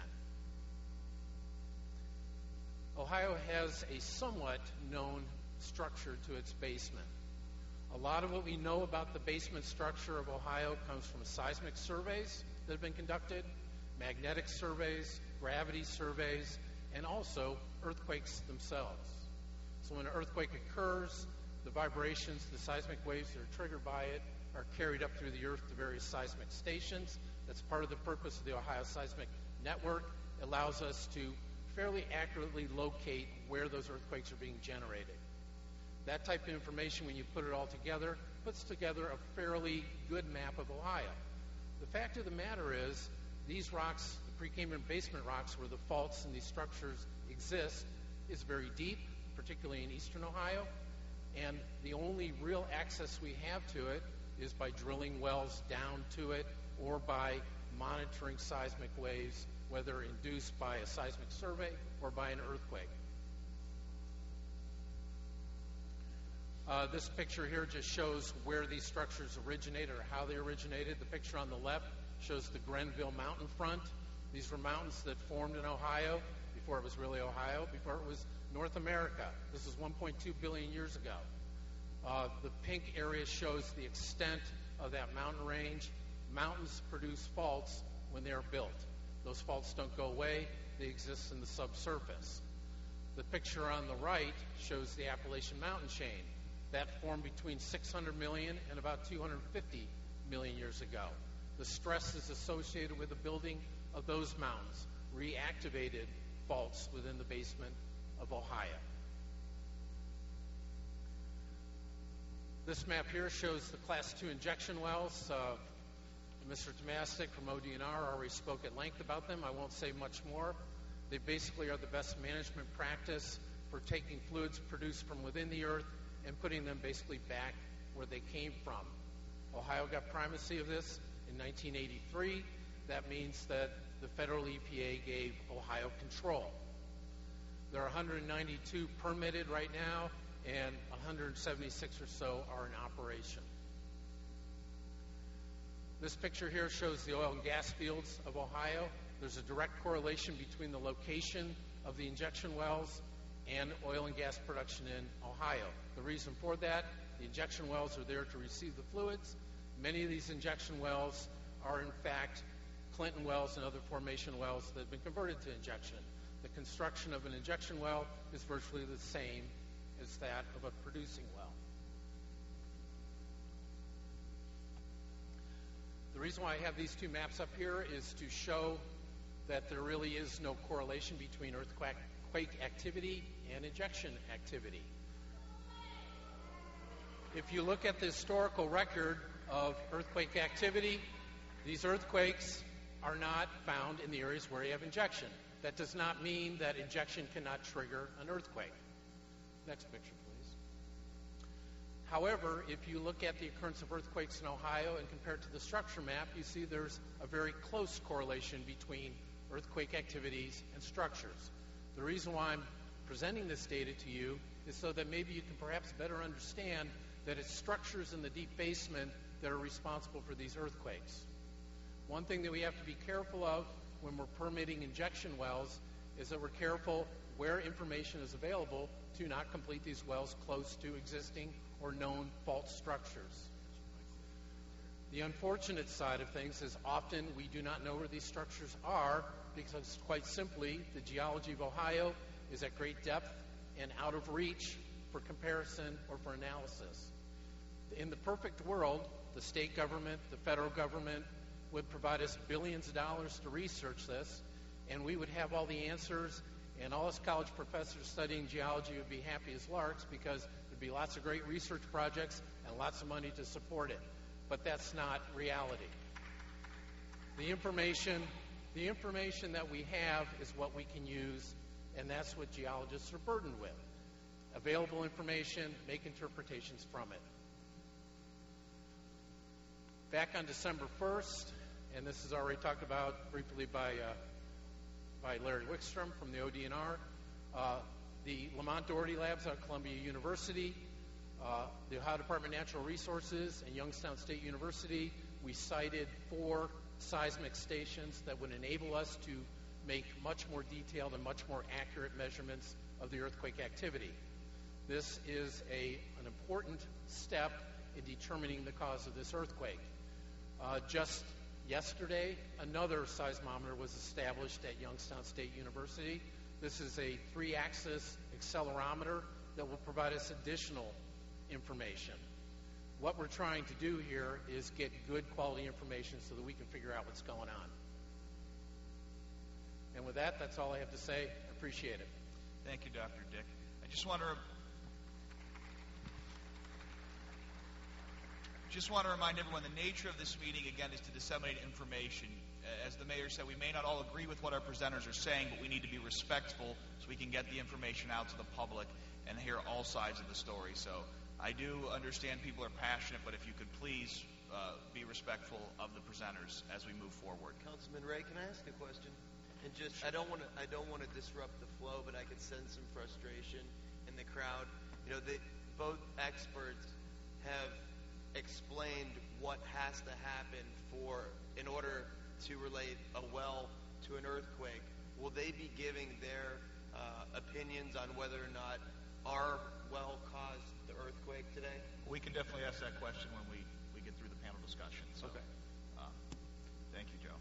Ohio has a somewhat known structure to its basement. A lot of what we know about the basement structure of Ohio comes from seismic surveys that have been conducted, magnetic surveys, gravity surveys, and also earthquakes themselves. So when an earthquake occurs, the vibrations, the seismic waves that are triggered by it are carried up through the earth to various seismic stations. That's part of the purpose of the Ohio Seismic Network. It allows us to fairly accurately locate where those earthquakes are being generated. That type of information, when you put it all together, puts together a fairly good map of Ohio. The fact of the matter is, these rocks, the Precambrian basement rocks where the faults in these structures exist, is very deep, particularly in eastern Ohio, and the only real access we have to it is by drilling wells down to it or by monitoring seismic waves, whether induced by a seismic survey or by an earthquake. This picture here just shows where these structures originated or how they originated. The picture on the left shows the Grenville mountain front. These were mountains that formed in Ohio before it was really Ohio, before it was North America. This is 1.2 billion years ago. The pink area shows the extent of that mountain range. Mountains produce faults when they are built. Those faults don't go away. They exist in the subsurface. The picture on the right shows the Appalachian mountain chain. That formed between 600 million and about 250 million years ago. The stresses associated with the building of those mountains reactivated faults within the basement of Ohio. This map here shows the Class 2 injection wells. Mr. Tomasik from ODNR already spoke at length about them. I won't say much more. They basically are the best management practice for taking fluids produced from within the earth and putting them basically back where they came from. Ohio got primacy of this in 1983. That means that the federal EPA gave Ohio control. There are 192 permitted right now, and 176 or so are in operation. This picture here shows the oil and gas fields of Ohio. There's a direct correlation between the location of the injection wells and oil and gas production in Ohio. The reason for that, the injection wells are there to receive the fluids. Many of these injection wells are in fact Clinton wells and other formation wells that have been converted to injection. The construction of an injection well is virtually the same as that of a producing well. The reason why I have these two maps up here is to show that there really is no correlation between earthquake activity and injection activity. If you look at the historical record of earthquake activity, these earthquakes are not found in the areas where you have injection. That does not mean that injection cannot trigger an earthquake. Next picture, please. However, if you look at the occurrence of earthquakes in Ohio and compare it to the structure map, you see there's a very close correlation between earthquake activities and structures. The reason why I'm presenting this data to you is so that maybe you can perhaps better understand that it's structures in the deep basement that are responsible for these earthquakes. One thing that we have to be careful of when we're permitting injection wells is that we're careful where information is available to not complete these wells close to existing or known fault structures. The unfortunate side of things is often we do not know where these structures are because, quite simply, the geology of Ohio is at great depth and out of reach for comparison or for analysis. In the perfect world, the state government, the federal government would provide us billions of dollars to research this, and we would have all the answers, and all us college professors studying geology would be happy as larks because there'd be lots of great research projects and lots of money to support it. But that's not reality. The information that we have is what we can use, and that's what geologists are burdened with. Available information, make interpretations from it. Back on December 1st, and this is already talked about briefly by Larry Wickstrom from the ODNR, the Lamont Doherty Labs at Columbia University, the Ohio Department of Natural Resources, and Youngstown State University, we cited 4 seismic stations that would enable us to make much more detailed and much more accurate measurements of the earthquake activity. This is an important step in determining the cause of this earthquake. Just yesterday, another seismometer was established at Youngstown State University. This is a 3-axis accelerometer that will provide us additional information. What we're trying to do here is get good quality information so that we can figure out what's going on. And with that, that's all I have to say. I appreciate it. Thank you, Dr. Dick. I just want to remind everyone the nature of this meeting, again, is to disseminate information. As the mayor said, we may not all agree with what our presenters are saying, but we need to be respectful so we can get the information out to the public and hear all sides of the story. So I do understand people are passionate, but if you could please be respectful of the presenters as we move forward. Councilman Ray, can I ask a question? And just, I don't want to disrupt the flow, but I could sense some frustration in the crowd. You know, both experts have explained what has to happen in order to relate a well to an earthquake. Will they be giving their opinions on whether or not our well caused the earthquake today? We can definitely ask that question when we get through the panel discussion. So, okay. Thank you, Joe.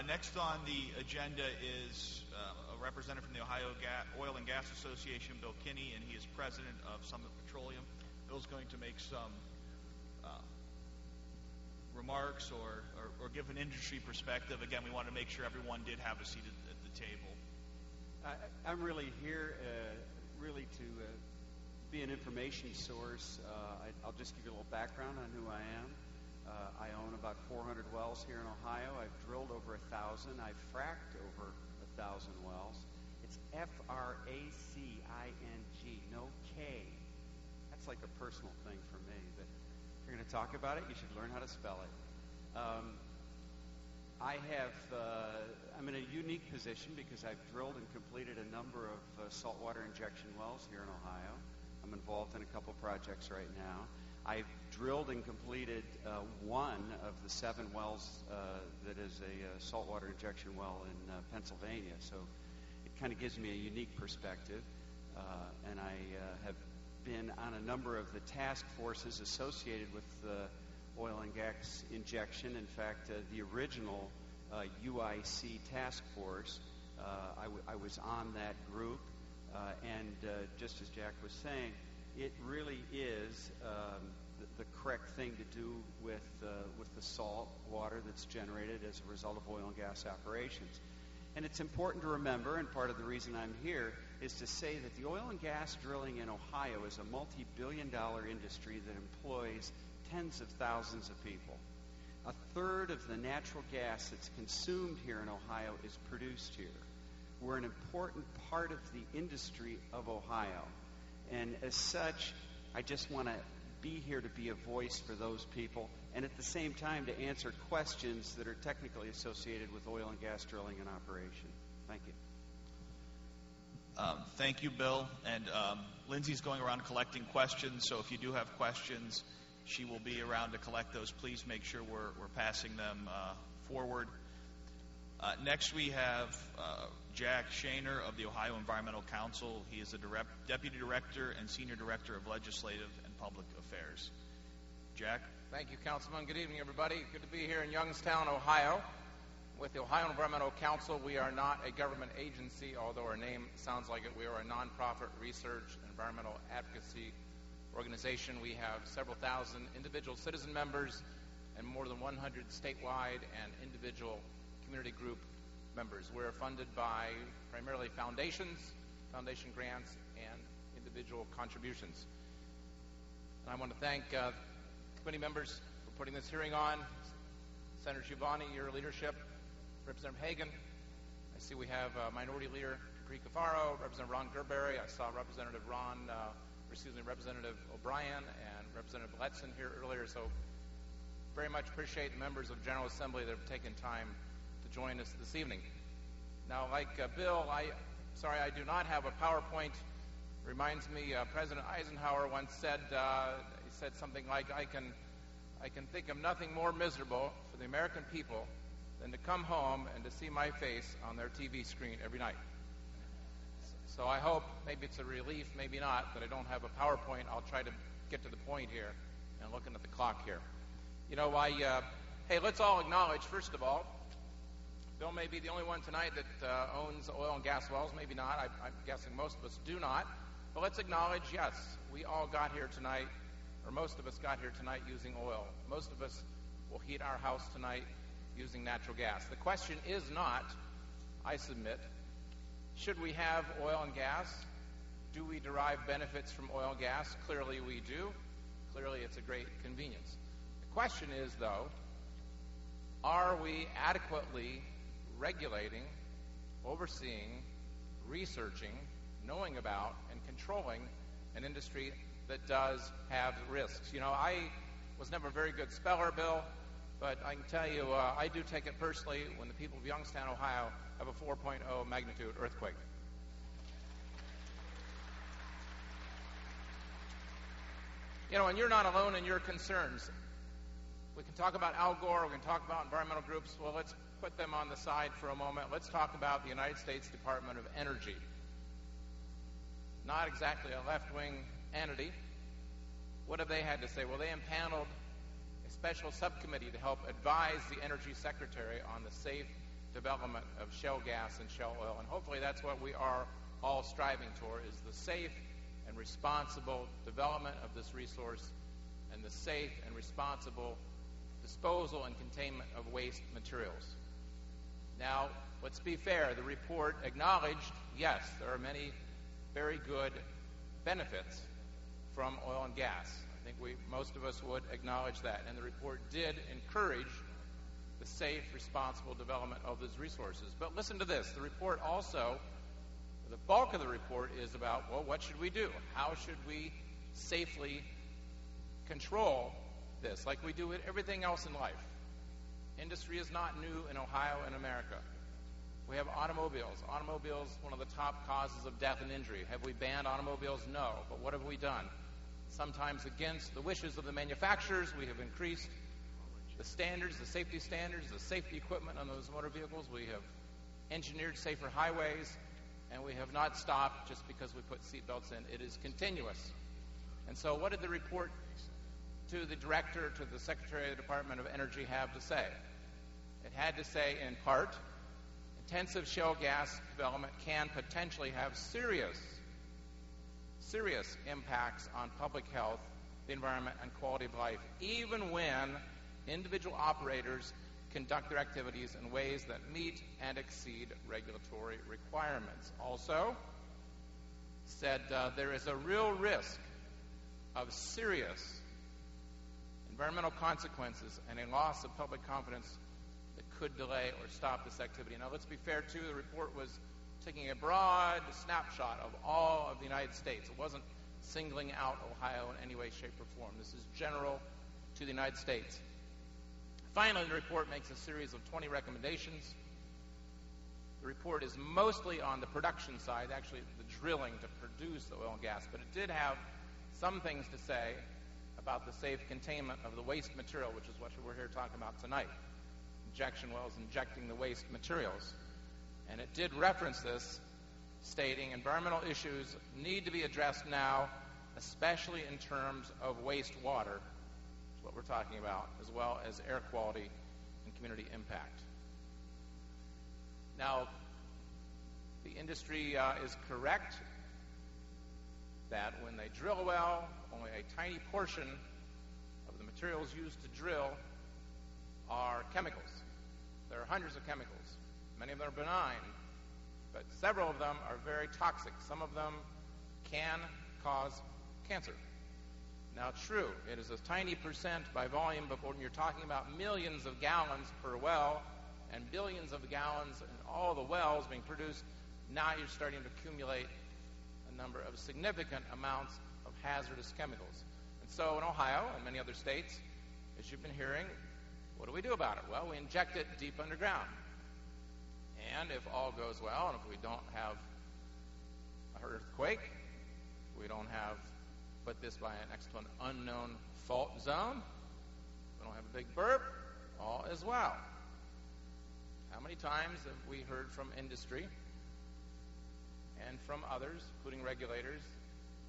Next on the agenda is a representative from the Ohio Oil and Gas Association, Bill Kinney, and he is president of Summit Petroleum. Bill's going to make some remarks or give an industry perspective. Again, we want to make sure everyone did have a seat at the table. I'm really here really to be an information source. I'll just give you a little background on who I am. I own about 400 wells here in Ohio. I've drilled over 1,000. I've fracked over 1,000 wells. It's F-R-A-C-I-N-G, no K. That's like a personal thing for me, but if you're going to talk about it, you should learn how to spell it. I'm in a unique position because I've drilled and completed a number of saltwater injection wells here in Ohio. I'm involved in a couple projects right now. I've drilled and completed one of the 7 wells that is a saltwater injection well in Pennsylvania. So it kind of gives me a unique perspective. And I have been on a number of the task forces associated with oil and gas injection. In fact, the original UIC task force, I was on that group. And just as Jack was saying, it really is the correct thing to do with the salt water that's generated as a result of oil and gas operations. And it's important to remember, and part of the reason I'm here, is to say that the oil and gas drilling in Ohio is a multi-billion-dollar industry that employs tens of thousands of people. A third of the natural gas that's consumed here in Ohio is produced here. We're an important part of the industry of Ohio. And as such, I just want to be here to be a voice for those people, and at the same time to answer questions that are technically associated with oil and gas drilling and operation. Thank you. Thank you, Bill. And Lindsay's going around collecting questions, so if you do have questions, she will be around to collect those. Please make sure we're passing them forward. Next we have Jack Shaner of the Ohio Environmental Council. He is the Deputy Director and Senior Director of Legislative and Public Affairs. Jack? Thank you, Councilman. Good evening, everybody. Good to be here in Youngstown, Ohio. With the Ohio Environmental Council, we are not a government agency, although our name sounds like it. We are a nonprofit research and environmental advocacy organization. We have several thousand individual citizen members and more than 100 statewide and individual community group members. We're funded by primarily foundations, foundation grants, and individual contributions. And I want to thank committee members for putting this hearing on. Senator Giovanni, your leadership, Representative Hagan. I see we have Minority Leader Capri Cafaro, Representative Ron Gerberry. I saw Representative Representative O'Brien and Representative Letson here earlier. So very much appreciate the members of the General Assembly that have taken time to join us this evening. Now, like Bill, I do not have a PowerPoint. Reminds me, President Eisenhower once said, he said something like, I can think of nothing more miserable for the American people than to come home and to see my face on their TV screen every night. So I hope, maybe it's a relief, maybe not, that I don't have a PowerPoint. I'll try to get to the point here and looking at the clock here. You know, hey, let's all acknowledge, first of all, Bill may be the only one tonight that owns oil and gas wells. Maybe not. I'm guessing most of us do not. But let's acknowledge, yes, we all got here tonight, or most of us got here tonight using oil. Most of us will heat our house tonight using natural gas. The question is not, I submit, should we have oil and gas? Do we derive benefits from oil and gas? Clearly we do. Clearly it's a great convenience. The question is, though, are we adequately regulating, overseeing, researching, knowing about, and controlling an industry that does have risks? You know, I was never a very good speller, Bill, but I can tell you I do take it personally when the people of Youngstown, Ohio have a 4.0 magnitude earthquake. You know, and you're not alone in your concerns. We can talk about Al Gore, we can talk about environmental groups. Well, let's put them on the side for a moment. Let's talk about the United States Department of Energy. Not exactly a left-wing entity. What have they had to say? Well, they impaneled a special subcommittee to help advise the Energy Secretary on the safe development of shale gas and shale oil. And hopefully that's what we are all striving toward, is the safe and responsible development of this resource and the safe and responsible disposal and containment of waste materials. Now, let's be fair. The report acknowledged, yes, there are many very good benefits from oil and gas. I think most of us would acknowledge that. And the report did encourage the safe, responsible development of those resources. But listen to this. The report also, the bulk of the report is about, well, what should we do? How should we safely control this, like we do with everything else in life? Industry is not new in Ohio and America. We have automobiles. Automobiles, one of the top causes of death and injury. Have we banned automobiles? No. But what have we done? Sometimes against the wishes of the manufacturers, we have increased the standards, the safety equipment on those motor vehicles. We have engineered safer highways, and we have not stopped just because we put seatbelts in. It is continuous. And so what did the report to the director, to the Secretary of the Department of Energy have to say? It had to say, in part, intensive shale gas development can potentially have serious impacts on public health, the environment, and quality of life, even when individual operators conduct their activities in ways that meet and exceed regulatory requirements. Also, said there is a real risk of serious environmental consequences and a loss of public confidence that could delay or stop this activity. Now, let's be fair, too. The report was taking a broad snapshot of all of the United States. It wasn't singling out Ohio in any way, shape, or form. This is general to the United States. Finally, the report makes a series of 20 recommendations. The report is mostly on the production side, actually the drilling to produce the oil and gas, but it did have some things to say about the safe containment of the waste material, which is what we're here talking about tonight. Injection wells injecting the waste materials. and it did reference this, stating environmental issues need to be addressed now, especially in terms of wastewater, is what we're talking about, as well as air quality and community impact. Now, the industry is correct that when they drill a well, only a tiny portion of the materials used to drill are chemicals. There are hundreds of chemicals. Many of them are benign, but several of them are very toxic. Some of them can cause cancer. Now, true, it is a tiny percent by volume, but when you're talking about millions of gallons per well and billions of gallons in all the wells being produced, now you're starting to accumulate a number of significant amounts of hazardous chemicals. And so in Ohio and many other states, as you've been hearing, what do we do about it? Well, we inject it deep underground. And if all goes well, and if we don't have an earthquake, we don't have, put this by next to an unknown fault zone, we don't have a big burp, all is well. How many times have we heard from industry and from others, including regulators,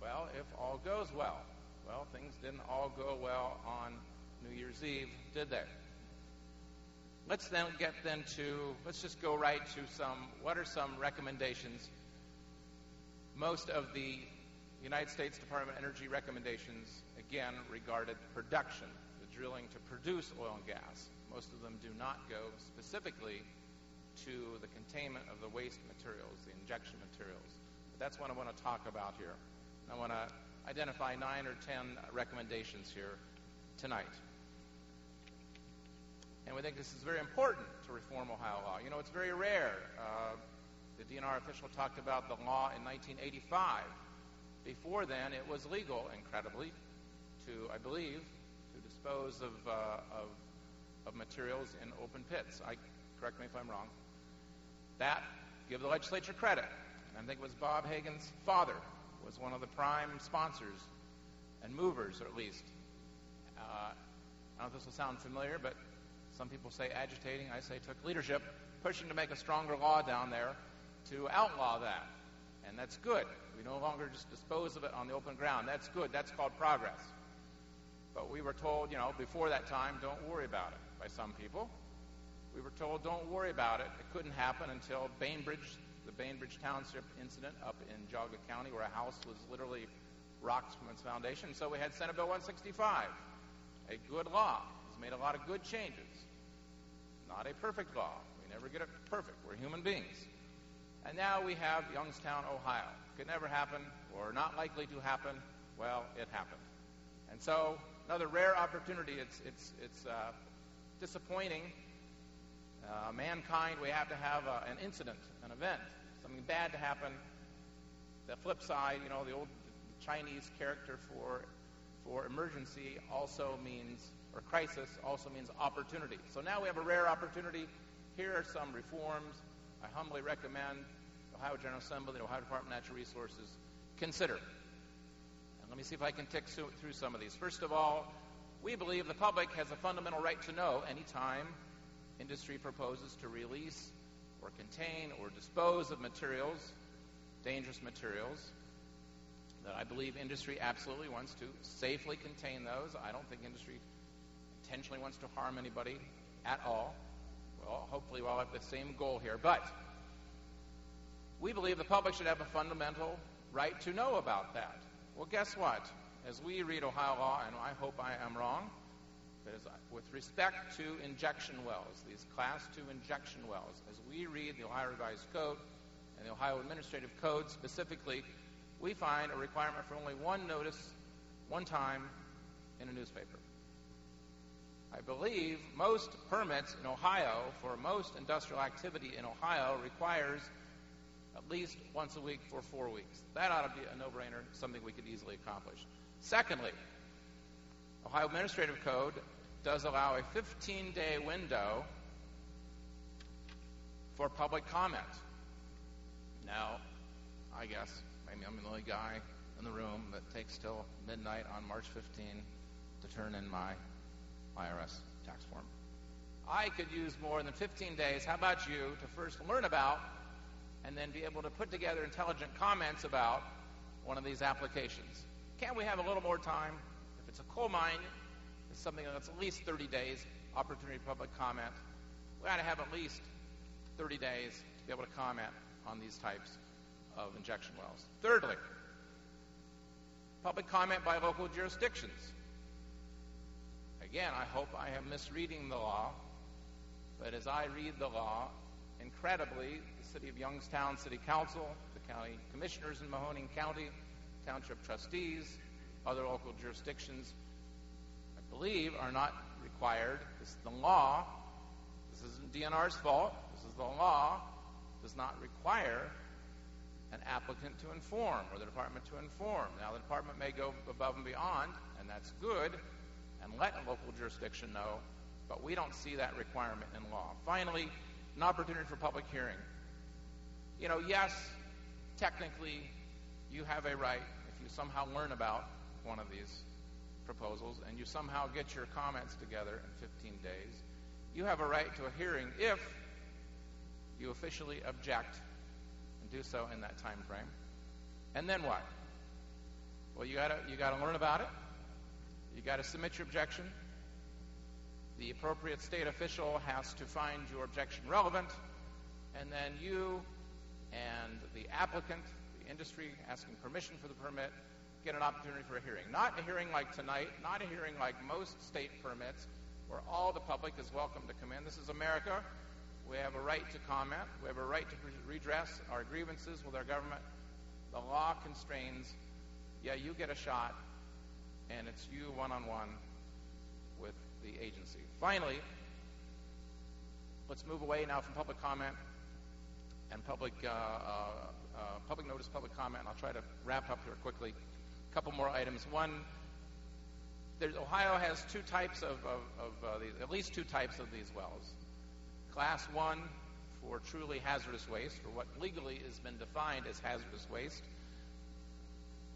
well, if all goes well? Well, things didn't all go well on New Year's Eve, did they? Let's just go right to what are some recommendations? Most of the United States Department of Energy recommendations, again, regarded production, the drilling to produce oil and gas. Most of them do not go specifically to the containment of the waste materials, the injection materials. But that's what I want to talk about here. I want to identify 9 or 10 recommendations here tonight. And we think this is very important to reform Ohio law. You know, it's very rare. The DNR official talked about the law in 1985. Before then, it was legal, incredibly, I believe, to dispose of materials in open pits. Correct me if I'm wrong. That, give the legislature credit. And I think it was Bob Hagan's father was one of the prime sponsors and movers, or at least. I don't know if this will sound familiar, but some people say agitating. I say took leadership, pushing to make a stronger law down there to outlaw that. And that's good. We no longer just dispose of it on the open ground. That's good. That's called progress. But we were told, before that time, don't worry about it by some people. We were told, don't worry about it. It couldn't happen until the Bainbridge Township incident up in Geauga County, where a house was literally rocked from its foundation. So we had Senate Bill 165, a good law. It's made a lot of good changes. Not a perfect law. We never get it perfect. We're human beings. And now we have Youngstown, Ohio. Could never happen, or not likely to happen. Well, it happened. And so, another rare opportunity. It's disappointing. Mankind, we have to have an incident, an event, something bad to happen. The flip side, the old Chinese character for emergency also means, or crisis also means opportunity. So now we have a rare opportunity. Here are some reforms I humbly recommend the Ohio General Assembly, the Ohio Department of Natural Resources consider. And let me see if I can tick through some of these. First of all, we believe the public has a fundamental right to know anytime industry proposes to release or contain or dispose of materials, dangerous materials, that I believe industry absolutely wants to safely contain those. I don't think industry intentionally wants to harm anybody at all. Well, hopefully we'll have the same goal here. But we believe the public should have a fundamental right to know about that. Well, guess what? As we read Ohio law, and I hope I am wrong, but with respect to injection wells, these Class 2 injection wells, as we read the Ohio Revised Code and the Ohio Administrative Code specifically, we find a requirement for only one notice, one time, in a newspaper. I believe most permits in Ohio for most industrial activity in Ohio requires at least once a week for 4 weeks. That ought to be a no-brainer, something we could easily accomplish. Secondly, Ohio Administrative Code does allow a 15-day window for public comment. Now, I guess maybe I'm the only guy in the room that takes till midnight on March 15 to turn in my IRS tax form. I could use more than 15 days, how about you, to first learn about and then be able to put together intelligent comments about one of these applications. Can't we have a little more time? If it's a coal mine, it's something that's at least 30 days, opportunity for public comment. We ought to have at least 30 days to be able to comment on these types of injection wells. Thirdly, public comment by local jurisdictions. Again, I hope I am misreading the law, but as I read the law, incredibly, the City of Youngstown City Council, the county commissioners in Mahoning County, township trustees, other local jurisdictions, I believe, are not required. This is the law. This isn't DNR's fault. This is the law. Does not require an applicant to inform or the department to inform. Now, the department may go above and beyond, and that's good, and let a local jurisdiction know, but we don't see that requirement in law. Finally, an opportunity for public hearing. You know, yes, technically, you have a right, if you somehow learn about one of these proposals and you somehow get your comments together in 15 days, you have a right to a hearing if you officially object and do so in that time frame. And then what? Well, you gotta learn about it. You gotta submit your objection. The appropriate state official has to find your objection relevant, and then you and the applicant, the industry asking permission for the permit, get an opportunity for a hearing. Not a hearing like tonight, not a hearing like most state permits, where all the public is welcome to come in. This is America. We have a right to comment. We have a right to redress our grievances with our government. The law constrains, yeah, you get a shot, and it's you one-on-one with the agency. Finally, let's move away now from public comment and public notice, public comment. I'll try to wrap up here quickly. A couple more items. One, Ohio has two types of these, at least two types of these wells. Class 1 for truly hazardous waste, for what legally has been defined as hazardous waste.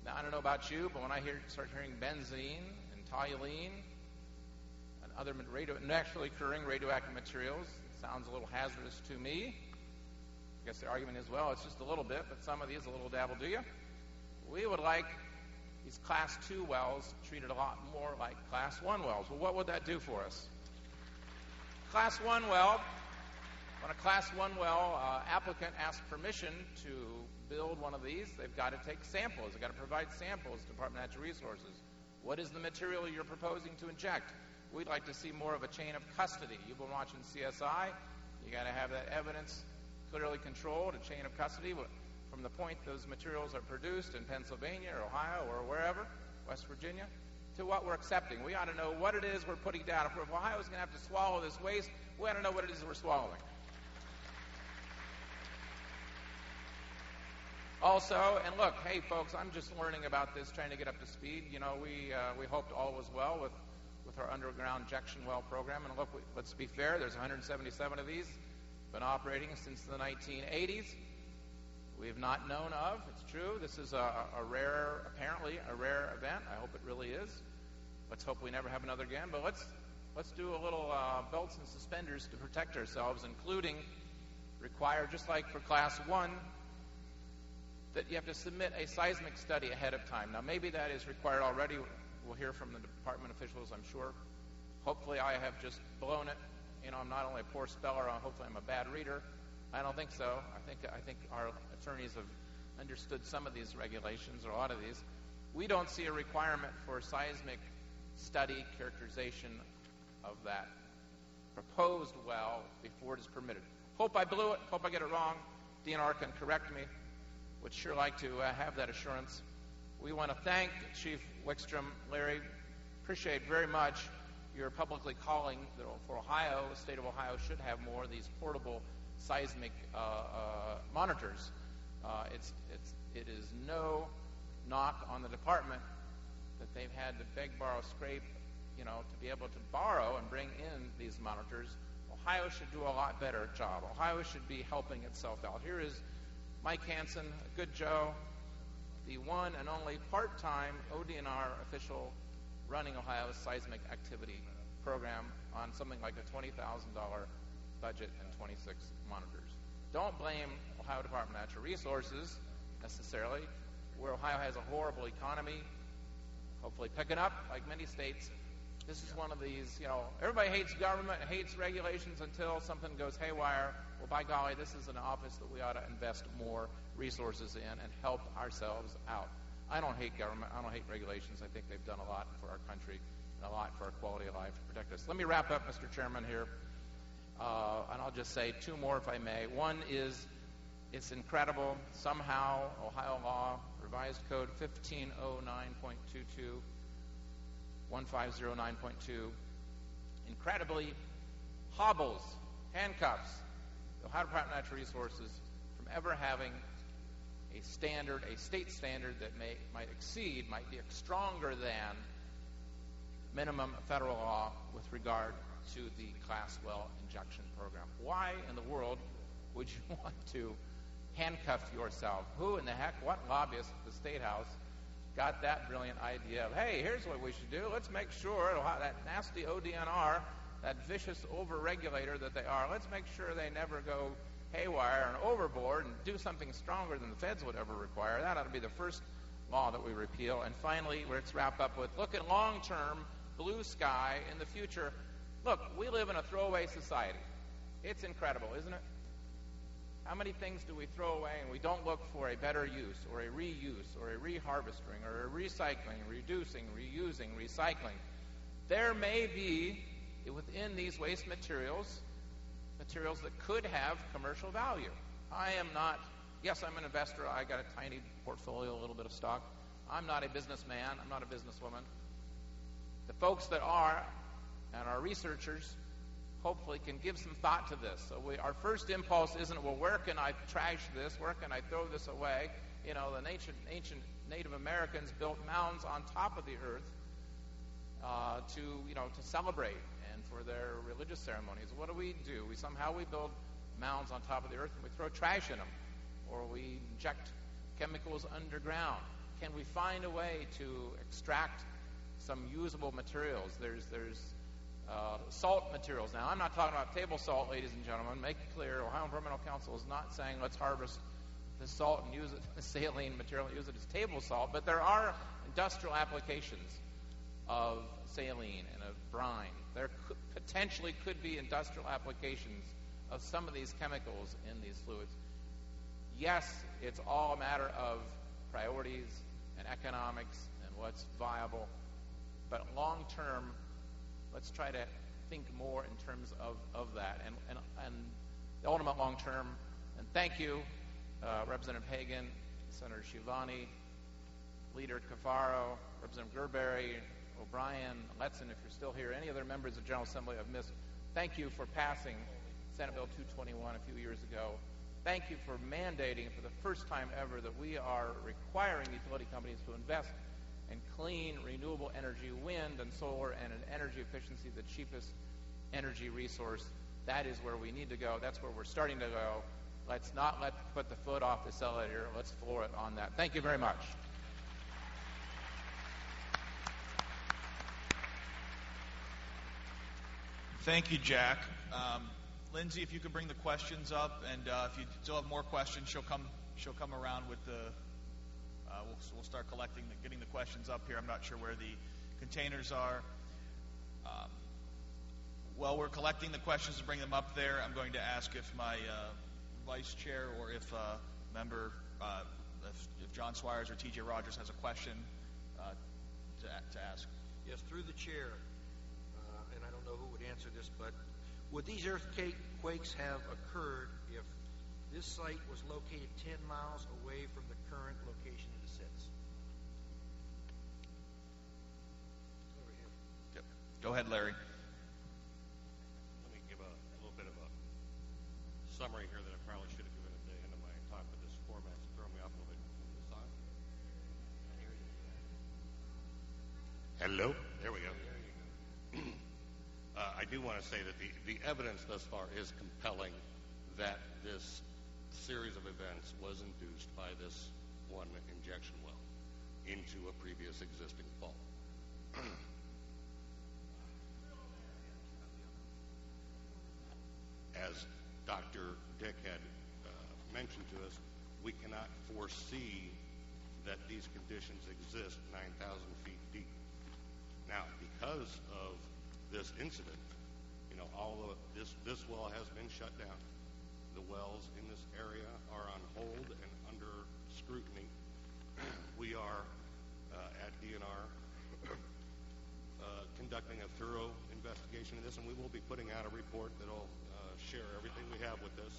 Now, I don't know about you, but when I start hearing benzene and toluene and other naturally occurring radioactive materials, it sounds a little hazardous to me. I guess the argument is, well, it's just a little bit, but some of these a little dabble, do you? We would like these Class 2 wells treated a lot more like Class 1 wells. Well, what would that do for us? Class 1 well, when a Class 1 well applicant asks permission to build one of these, they've got to take samples. They've got to provide samples to the Department of Natural Resources. What is the material you're proposing to inject? We'd like to see more of a chain of custody. You've been watching CSI. You got to have that evidence clearly controlled, a chain of custody from the point those materials are produced in Pennsylvania or Ohio or wherever, West Virginia, to what we're accepting. We ought to know what it is we're putting down. If Ohio's going to have to swallow this waste, we ought to know what it is we're swallowing. Also, and look, hey folks, I'm just learning about this, trying to get up to speed. You know, we hoped all was well with our underground injection well program. And look, let's be fair, there's 177 of these, been operating since the 1980s. We have not known of, it's true, this is apparently a rare event. I hope it really is. Let's hope we never have another again. But let's do a little belts and suspenders to protect ourselves, including require, just like for Class 1, that you have to submit a seismic study ahead of time. Now, maybe that is required already. We'll hear from the department officials, I'm sure. Hopefully I have just blown it. You know, I'm not only a poor speller, hopefully I'm a bad reader. I don't think so. I think our attorneys have understood some of these regulations, or a lot of these. We don't see a requirement for seismic study characterization of that proposed well before it is permitted. Hope I blew it. Hope I get it wrong. DNR can correct me. Would sure like to have that assurance. We want to thank Chief Wickstrom, Larry. Appreciate very much your publicly calling for Ohio. The state of Ohio should have more of these portable seismic monitors. It is no knock on the department that they've had to beg, borrow, scrape, to be able to borrow and bring in these monitors. Ohio should do a lot better job. Ohio should be helping itself out. Here is Mike Hansen, a good Joe, the one and only part-time ODNR official running Ohio's seismic activity program on something like a $20,000 budget and 26 monitors. Don't blame Ohio Department of Natural Resources necessarily, where Ohio has a horrible economy, hopefully picking up like many states. This is one of these, everybody hates government, hates regulations until something goes haywire. Well, by golly, this is an office that we ought to invest more resources in and help ourselves out. I don't hate government. I don't hate regulations. I think they've done a lot for our country and a lot for our quality of life to protect us. Let me wrap up, Mr. Chairman, here. And I'll just say two more, if I may. One is, it's incredible. Somehow, Ohio law, revised code 1509.22, 1509.2, incredibly hobbles, handcuffs the Ohio Department of Natural Resources from ever having a standard, a state standard that might be stronger than minimum federal law with regard to the class well injection program. Why in the world would you want to handcuff yourself? Who in the heck, what lobbyist at the State House got that brilliant idea of, hey, here's what we should do. Let's make sure that nasty ODNR, that vicious over-regulator that they are, let's make sure they never go haywire and overboard and do something stronger than the feds would ever require. That ought to be the first law that we repeal. And finally, let's wrap up with, look at long-term blue sky in the future. Look, we live in a throwaway society. It's incredible, isn't it? How many things do we throw away and we don't look for a better use or a reuse or a reharvesting or a recycling, reducing, reusing, recycling? There may be within these waste materials that could have commercial value. Yes, I'm an investor. I got a tiny portfolio, a little bit of stock. I'm not a businessman. I'm not a businesswoman. The folks that are, and our researchers, hopefully can give some thought to this. So our first impulse isn't, well, where can I trash this? Where can I throw this away? The ancient Native Americans built mounds on top of the earth to celebrate and for their religious ceremonies. What do? We build mounds on top of the earth and we throw trash in them, or we inject chemicals underground. Can we find a way to extract some usable materials? There's salt materials. Now, I'm not talking about table salt, ladies and gentlemen. Make it clear, Ohio Environmental Council is not saying let's harvest the salt and use it as saline material, use it as table salt, but there are industrial applications of saline and of brine. There potentially could be industrial applications of some of these chemicals in these fluids. Yes, it's all a matter of priorities and economics and what's viable, but long term, let's try to think more in terms of that and the ultimate long term. And thank you, Representative Hagan, Senator Shivani, Leader Cafaro, Representative Gerberry, O'Brien, Letson, if you're still here, any other members of the General Assembly I've missed. Thank you for passing Senate Bill 221 a few years ago. Thank you for mandating for the first time ever that we are requiring utility companies to invest in clean, renewable energy, wind and solar, and an energy efficiency, the cheapest energy resource. That is where we need to go. That's where we're starting to go. Let's not put the foot off the accelerator. Let's floor it on that. Thank you very much. Thank you, Jack. Lindsay, if you could bring the questions up, and if you still have more questions, she'll come around with the. We'll start getting the questions up here. I'm not sure where the containers are. While we're collecting the questions to bring them up there, I'm going to ask if my vice chair or if member, if John Swires or T.J. Rogers has a question to ask. Yes, through the chair, and I don't know who would answer this, but would these earthquakes have occurred if this site was located 10 miles away from the current location it sits? Over here. Yep. Go ahead, Larry. Let me give a little bit of a summary here that I probably should have given at the end of my talk, but this format's throwing me off a little bit. Is this on? Hello? There we go. I do want to say that the evidence thus far is compelling that this series of events was induced by this one injection well into a previous existing fault. As Dr. Dick had mentioned to us, we cannot foresee that these conditions exist 9,000 feet deep. Now, because of this incident, all of this well has been shut down. The wells in this area are on hold and under scrutiny. We are at DNR conducting a thorough investigation of this, and we will be putting out a report that will share everything we have with this.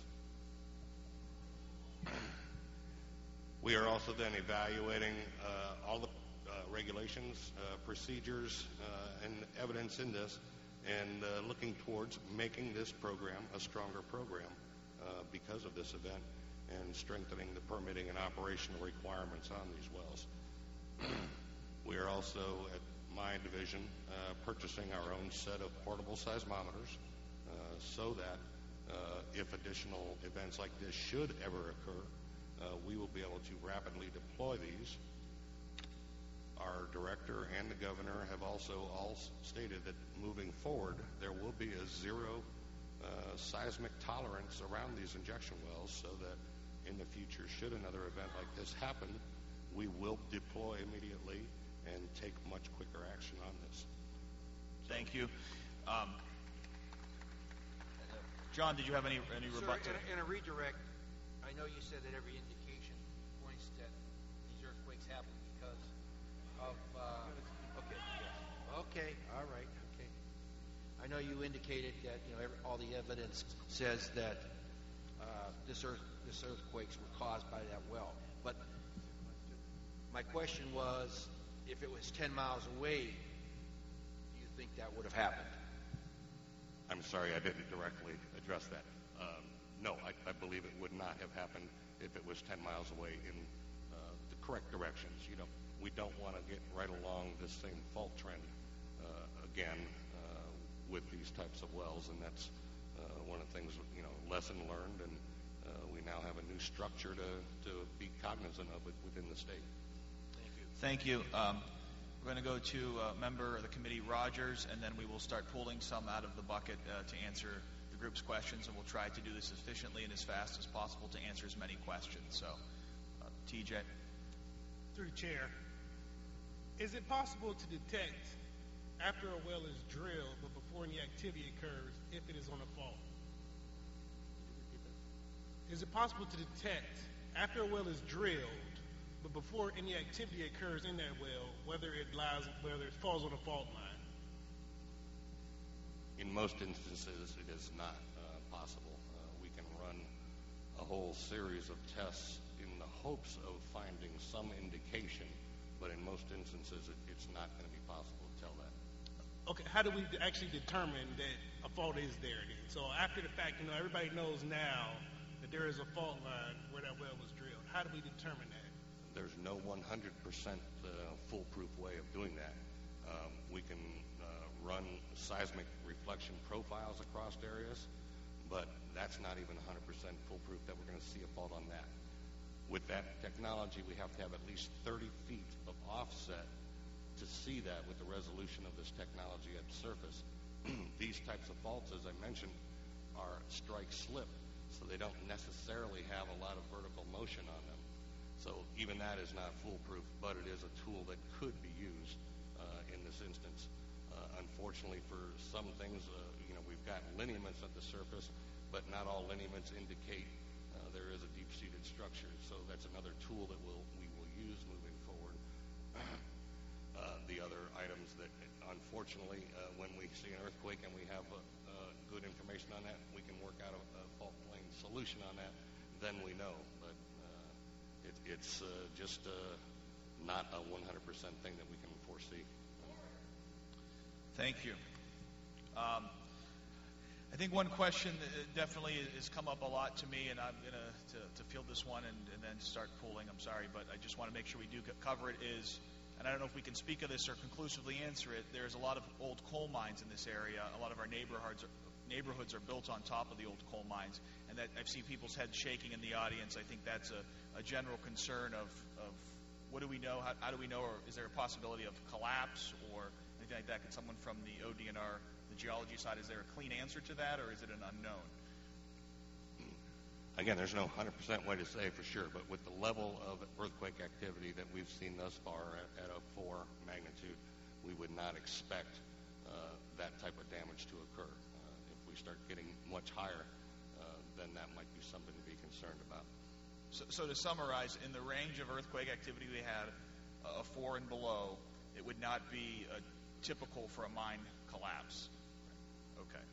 We are also then evaluating all the regulations, procedures, and evidence in this, and looking towards making this program a stronger program because of this event, and strengthening the permitting and operational requirements on these wells. We are also, at my division, purchasing our own set of portable seismometers so that if additional events like this should ever occur, we will be able to rapidly deploy these. Our director and the governor have also all stated that moving forward, there will be a zero seismic tolerance around these injection wells, so that in the future, should another event like this happen, we will deploy immediately and take much quicker action on this. Thank you. John, did you have any rebuttal? Sir, in a redirect, I know you said that every indication points that these earthquakes happen because of okay, all right, okay. I know you indicated that all the evidence says that this earthquakes were caused by that well. But my question was, if it was 10 miles away, do you think that would have happened? I'm sorry, I didn't directly address that. No, I believe it would not have happened if it was 10 miles away in the correct directions. We don't want to get right along this same fault trend again with these types of wells, and that's one of the things, lesson learned, and we now have a new structure to be cognizant of it within the state. Thank you. We're going to go to a member of the committee, Rogers, and then we will start pulling some out of the bucket to answer the group's questions, and we'll try to do this efficiently and as fast as possible to answer as many questions. So, TJ. Through the chair, is it possible to detect after a well is drilled but before any activity occurs if it is on a fault? Is it possible to detect after a well is drilled but before any activity occurs in that well whether it falls on a fault line? In most instances, it is not possible. We can run a whole series of tests in the hopes of finding some indication, but in most instances, it's not going to be possible to tell that. Okay, how do we actually determine that a fault is there then? So after the fact, everybody knows now that there is a fault line where that well was drilled. How do we determine that? There's no 100% foolproof way of doing that. We can run seismic reflection profiles across areas, but that's not even 100% foolproof that we're going to see a fault on that. With that technology, we have to have at least 30 feet of offset to see that with the resolution of this technology at the surface. These types of faults, as I mentioned, are strike-slip, so they don't necessarily have a lot of vertical motion on them. So even that is not foolproof, but it is a tool that could be used in this instance. Unfortunately, for some things, we've got lineaments at the surface, but not all lineaments indicate there is a deep-seated structure. So that's another tool that we will use moving forward. The other items that, unfortunately, when we see an earthquake and we have good information on that, we can work out a fault plane solution on that. Then we know, but it's just not a 100% thing that we can foresee. Thank you. I think one question that definitely has come up a lot to me, and I'm going to field this one and then start pulling. I'm sorry, but I just want to make sure we do cover it is, and I don't know if we can speak of this or conclusively answer it, there's a lot of old coal mines in this area. A lot of our neighborhoods are built on top of the old coal mines, and that I've seen people's heads shaking in the audience. I think that's a general concern of what do we know, how do we know, or is there a possibility of collapse or anything like that? Could someone from the ODNR, the geology side, is there a clean answer to that, or is it an unknown? Again, there's no 100% way to say for sure, but with the level of earthquake activity that we've seen thus far at a 4 magnitude, we would not expect that type of damage to occur. If we start getting much higher, then that might be something to be concerned about. So to summarize, in the range of earthquake activity we had, a 4 and below, it would not be typical for a mine collapse. Okay.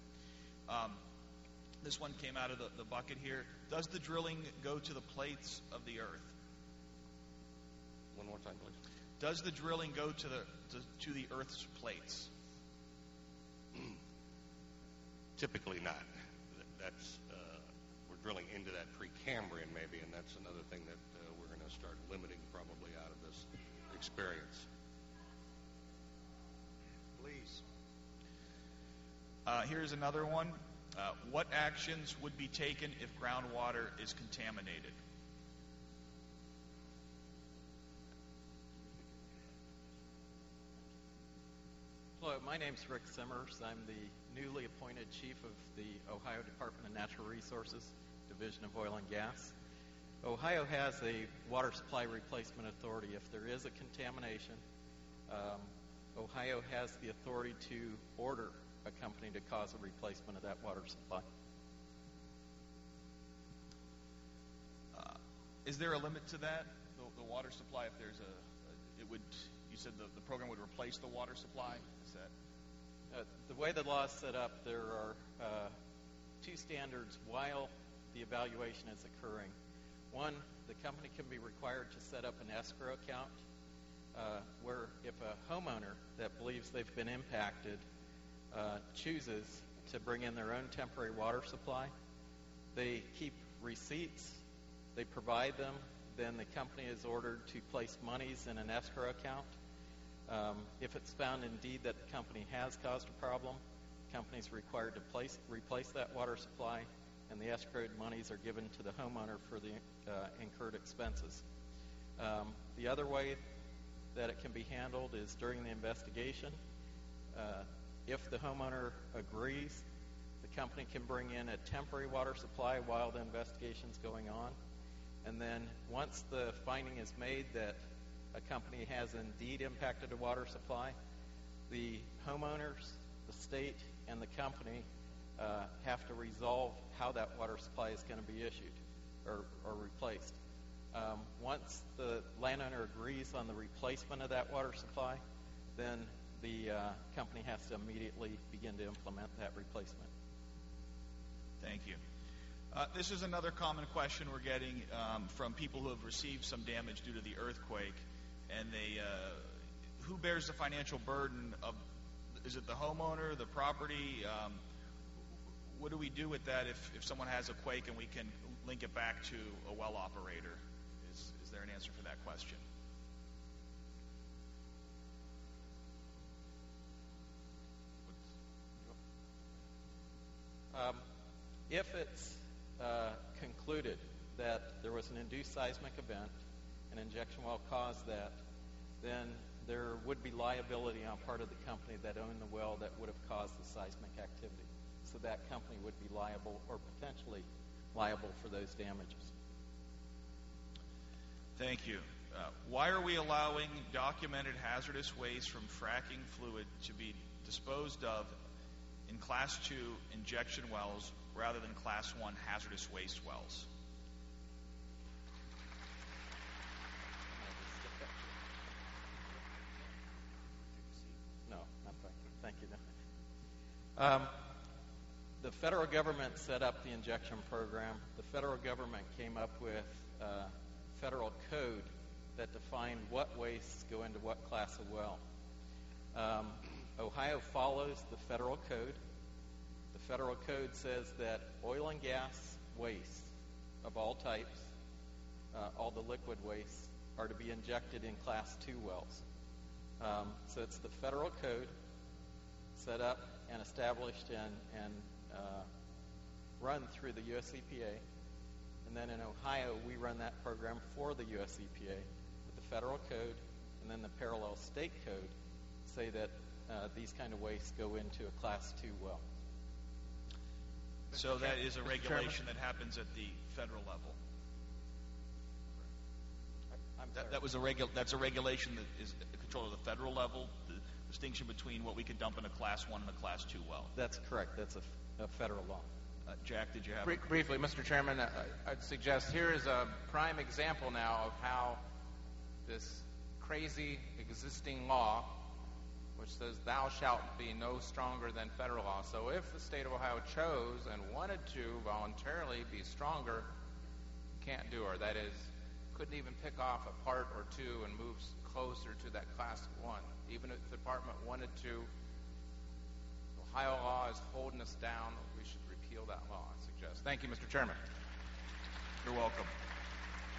This one came out of the bucket here. Does the drilling go to the plates of the earth? One more time, please. Does the drilling go to the earth's plates? Typically not. That's we're drilling into that Precambrian maybe, and that's another thing that we're going to start limiting probably out of this experience. Please. Here's another one. What actions would be taken if groundwater is contaminated? Hello, my name's Rick Simmers. I'm the newly appointed chief of the Ohio Department of Natural Resources, Division of Oil and Gas. Ohio has a water supply replacement authority. If there is a contamination, Ohio has the authority to order a company to cause a replacement of that water supply. Is there a limit to that, the water supply? If there's you said the program would replace the water supply? Is that? The way the law is set up, there are two standards while the evaluation is occurring. One, the company can be required to set up an escrow account where if a homeowner that believes they've been impacted chooses to bring in their own temporary water supply, they keep receipts, they provide them, then the company is ordered to place monies in an escrow account. If it's found indeed that the company has caused a problem, the company is required to replace that water supply, and the escrowed monies are given to the homeowner for the incurred expenses. The other way that it can be handled is during the investigation. If the homeowner agrees, the company can bring in a temporary water supply while the investigation is going on. And then once the finding is made that a company has indeed impacted a water supply, the homeowners, the state, and the company have to resolve how that water supply is going to be issued or replaced. Once the landowner agrees on the replacement of that water supply, then the company has to immediately begin to implement that replacement. Thank you. This is another common question we're getting from people who have received some damage due to the earthquake, and who bears the financial burden of? Is it the homeowner, the property? What do we do with that if someone has a quake and we can link it back to a well operator? Is there an answer for that question? If it's concluded that there was an induced seismic event, an injection well caused that, then there would be liability on part of the company that owned the well that would have caused the seismic activity. So that company would be liable or potentially liable for those damages. Thank you. Why are we allowing documented hazardous waste from fracking fluid to be disposed of in Class 2 injection wells rather than Class 1 hazardous waste wells? No, not thank you. The federal government set up the injection program. The federal government came up with a federal code that defined what wastes go into what class of well. Ohio follows the federal code. The federal code says that oil and gas wastes of all types, all the liquid wastes, are to be injected in Class 2 wells. So it's the federal code set up and established and run through the U.S. EPA. And then in Ohio, we run that program for the U.S. EPA with the federal code, and then the parallel state code say that these kind of wastes go into a Class 2 well. So that is a regulation that happens at the federal level. That's a regulation that is controlled at the federal level. The distinction between what we could dump in a Class 1 and a Class 2 well. That's correct. That's a federal law. Jack, did you have briefly, Mr. Chairman? I'd suggest here is a prime example now of how this crazy existing law, which says thou shalt be no stronger than federal law. So if the state of Ohio chose and wanted to voluntarily be stronger, can't do her. That is, couldn't even pick off a part or two and move closer to that Class 1. Even if the department wanted to, Ohio law is holding us down. We should repeal that law, I suggest. Thank you, Mr. Chairman. You're welcome.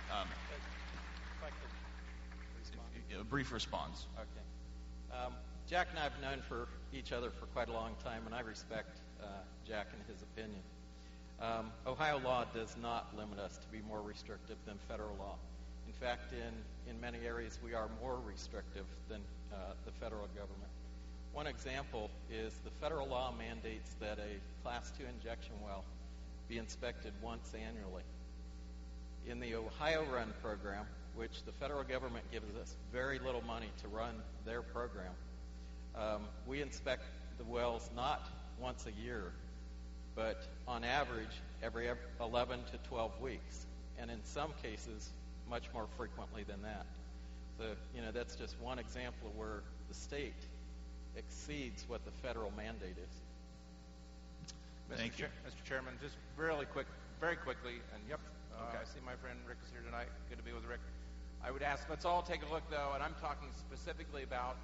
If I could respond. A brief response. Okay. Jack and I have known for each other for quite a long time, and I respect Jack and his opinion. Ohio law does not limit us to be more restrictive than federal law. In fact, in many areas, we are more restrictive than the federal government. One example is the federal law mandates that a Class 2 injection well be inspected once annually. In the Ohio Run program, which the federal government gives us very little money to run their program, we inspect the wells not once a year, but on average every 11 to 12 weeks, and in some cases much more frequently than that. So, that's just one example of where the state exceeds what the federal mandate is. Thank you. Mr. Chairman, just very quickly, and okay. I see my friend Rick is here tonight. Good to be with Rick. I would ask, let's all take a look, though, and I'm talking specifically about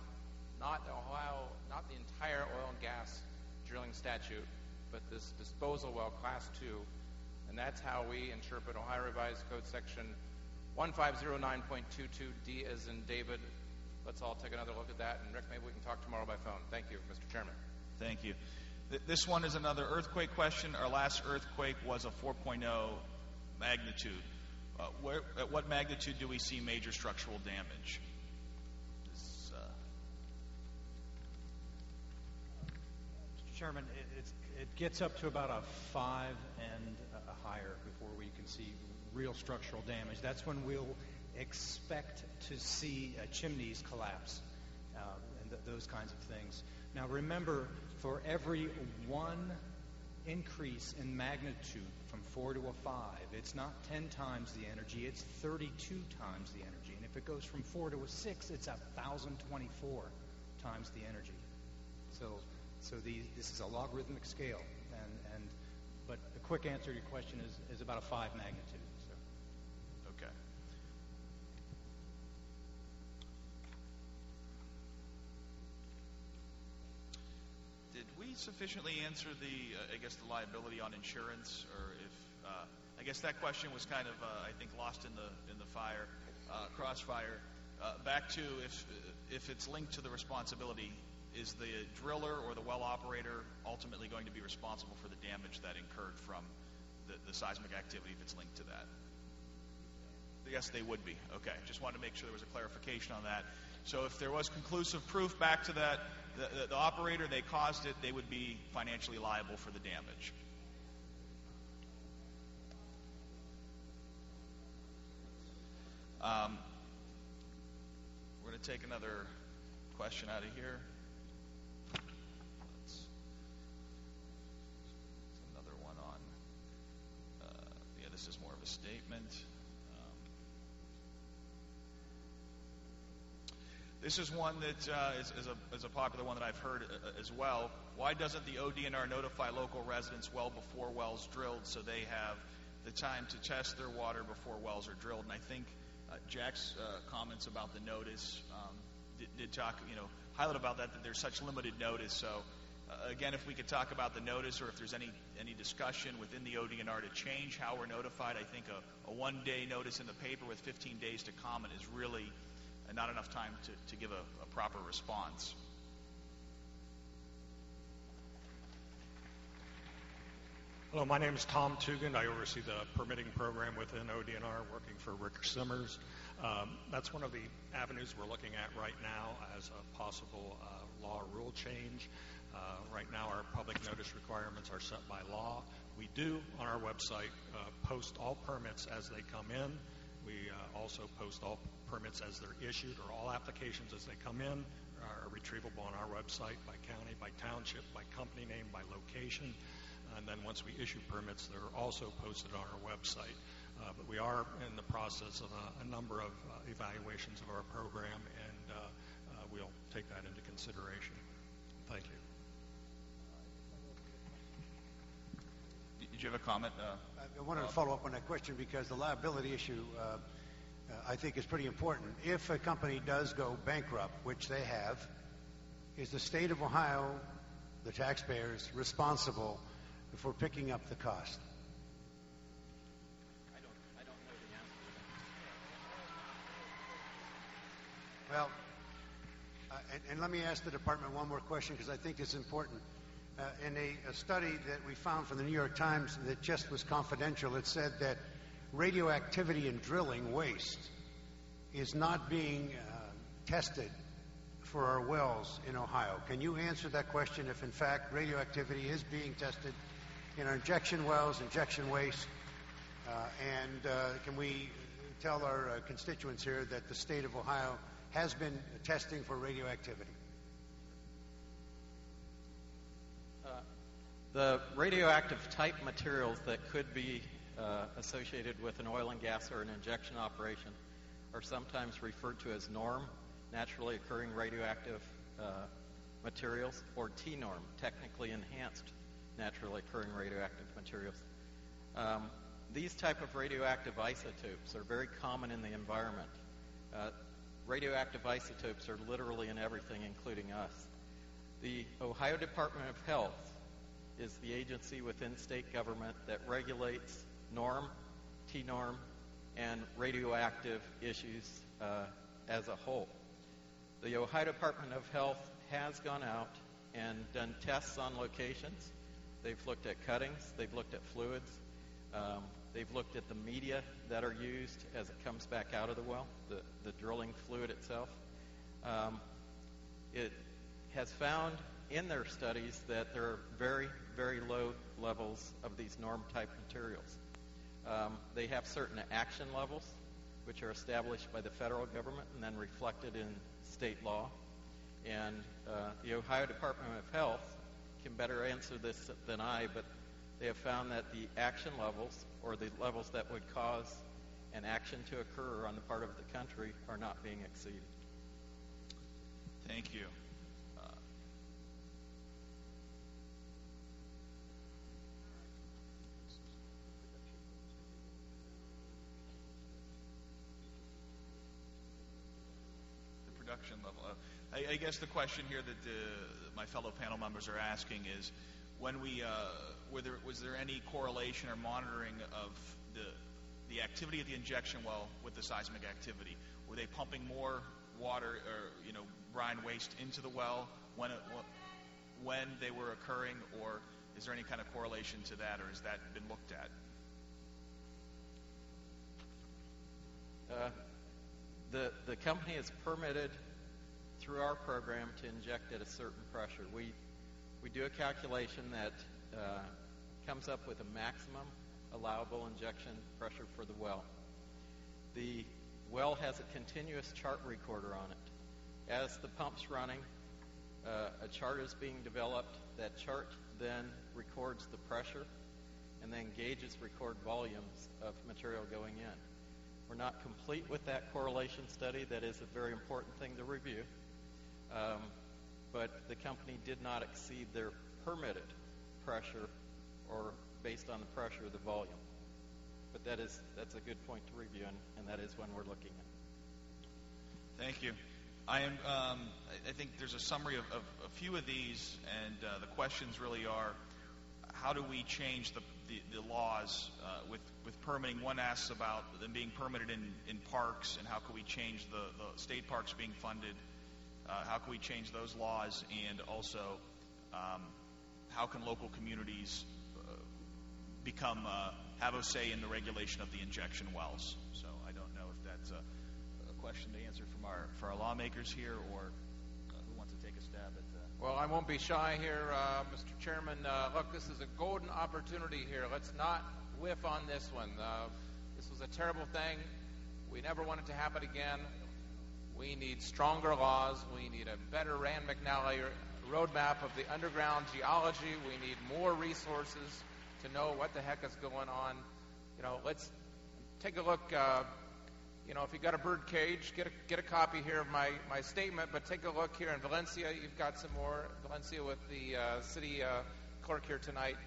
not the entire oil and gas drilling statute, but this disposal well, Class 2, and that's how we interpret Ohio Revised Code Section 1509.22D as in David. Let's all take another look at that, and Rick, maybe we can talk tomorrow by phone. Thank you, Mr. Chairman. Thank you. This one is another earthquake question. Our last earthquake was a 4.0 magnitude. At what magnitude do we see major structural damage? Mr. Chairman, it gets up to about a 5 and higher before we can see real structural damage. That's when we'll expect to see chimneys collapse and those kinds of things. Now remember, for every one increase in magnitude from 4 to a 5, it's not 10 times the energy, it's 32 times the energy. And if it goes from 4 to a 6, it's 1,024 times the energy. So this is a logarithmic scale. But the quick answer to your question is about a 5 magnitude. So. Okay. Did we sufficiently answer the liability on insurance, or if I guess that question was kind of I think lost in the crossfire. Back to if it's linked to the responsibility, is the driller or the well operator ultimately going to be responsible for the damage that incurred from the seismic activity if it's linked to that? Yes, they would be. Okay, just wanted to make sure there was a clarification on that. So if there was conclusive proof back to that, the operator, they caused it, they would be financially liable for the damage. We're going to take another question out of here. Another one on, this is more of a statement. This is one that is a popular one that I've heard as well. Why doesn't the ODNR notify local residents well before wells drilled so they have the time to test their water before wells are drilled? And I think Jack's comments about the notice did talk, highlight about that there's such limited notice. So again, if we could talk about the notice, or if there's any discussion within the ODNR to change how we're notified. I think a one-day notice in the paper with 15 days to comment is really not enough time to give a proper response. Hello, my name is Tom Tugend. I oversee the permitting program within ODNR, working for Rick Simmers. That's one of the avenues we're looking at right now as a possible law rule change. Right now our public notice requirements are set by law. We do, on our website, post all permits as they come in. We also post all permits as they're issued, or all applications as they come in are retrievable on our website by county, by township, by company name, by location. And then once we issue permits, they're also posted on our website. But we are in the process of a number of evaluations of our program, and we'll take that into consideration. Thank you. Did you have a comment? I wanted to follow up on that question because the liability issue, I think, is pretty important. If a company does go bankrupt, which they have, is the state of Ohio, the taxpayers, responsible for picking up the cost? I don't know the answer to that. Well, and let me ask the department one more question because I think it's important. In a study that we found from the New York Times that just was confidential, it said that radioactivity in drilling waste is not being tested for our wells in Ohio. Can you answer that question if, in fact, radioactivity is being tested in our injection wells, injection waste? And can we tell our constituents here that the state of Ohio has been testing for radioactivity? The radioactive type materials that could be associated with an oil and gas or an injection operation are sometimes referred to as NORM, naturally occurring radioactive materials, or TNORM, technically enhanced naturally occurring radioactive materials. These type of radioactive isotopes are very common in the environment. Radioactive isotopes are literally in everything, including us. The Ohio Department of Health is the agency within state government that regulates NORM, TNORM, and radioactive issues as a whole. The Ohio Department of Health has gone out and done tests on locations. They've looked at cuttings, they've looked at fluids, they've looked at the media that are used as it comes back out of the well, the drilling fluid itself. It has found in their studies that there are very, very low levels of these NORM type materials. They have certain action levels, which are established by the federal government and then reflected in state law. And the Ohio Department of Health can better answer this than I, but they have found that the action levels, or the levels that would cause an action to occur on the part of the country, are not being exceeded. Thank you. Production level. I guess the question here that my fellow panel members are asking is, when was there any correlation or monitoring of the activity of the injection well with the seismic activity? Were they pumping more water or brine waste into the well when they were occurring, or is there any kind of correlation to that, or has that been looked at? The company is permitted through our program to inject at a certain pressure. We do a calculation that comes up with a maximum allowable injection pressure for the well. The well has a continuous chart recorder on it. As the pump's running, a chart is being developed. That chart then records the pressure, and then gauges record volumes of material going in. We're not complete with that correlation study. That is a very important thing to review. But the company did not exceed their permitted pressure, or based on the pressure of the volume. But that's a good point to review, and that is one we're looking at. Thank you. I think there's a summary of a few of these, and the questions really are, how do we change the laws with permitting? One asks about them being permitted in parks, and how can we change the state parks being funded? How can we change those laws? And also, how can local communities have a say in the regulation of the injection wells? So I don't know if that's a question to answer for our lawmakers here, or who wants to take a stab at Well, I won't be shy here, Mr. Chairman. Look, this is a golden opportunity here. Let's not whiff on this one. This was a terrible thing. We never want it to happen again. We need stronger laws. We need a better Rand McNally roadmap of the underground geology. We need more resources to know what the heck is going on. Let's take a look. If you've got a bird cage, get a copy here of my statement, but take a look here in Valencia. You've got some more. Valencia with the city clerk here tonight.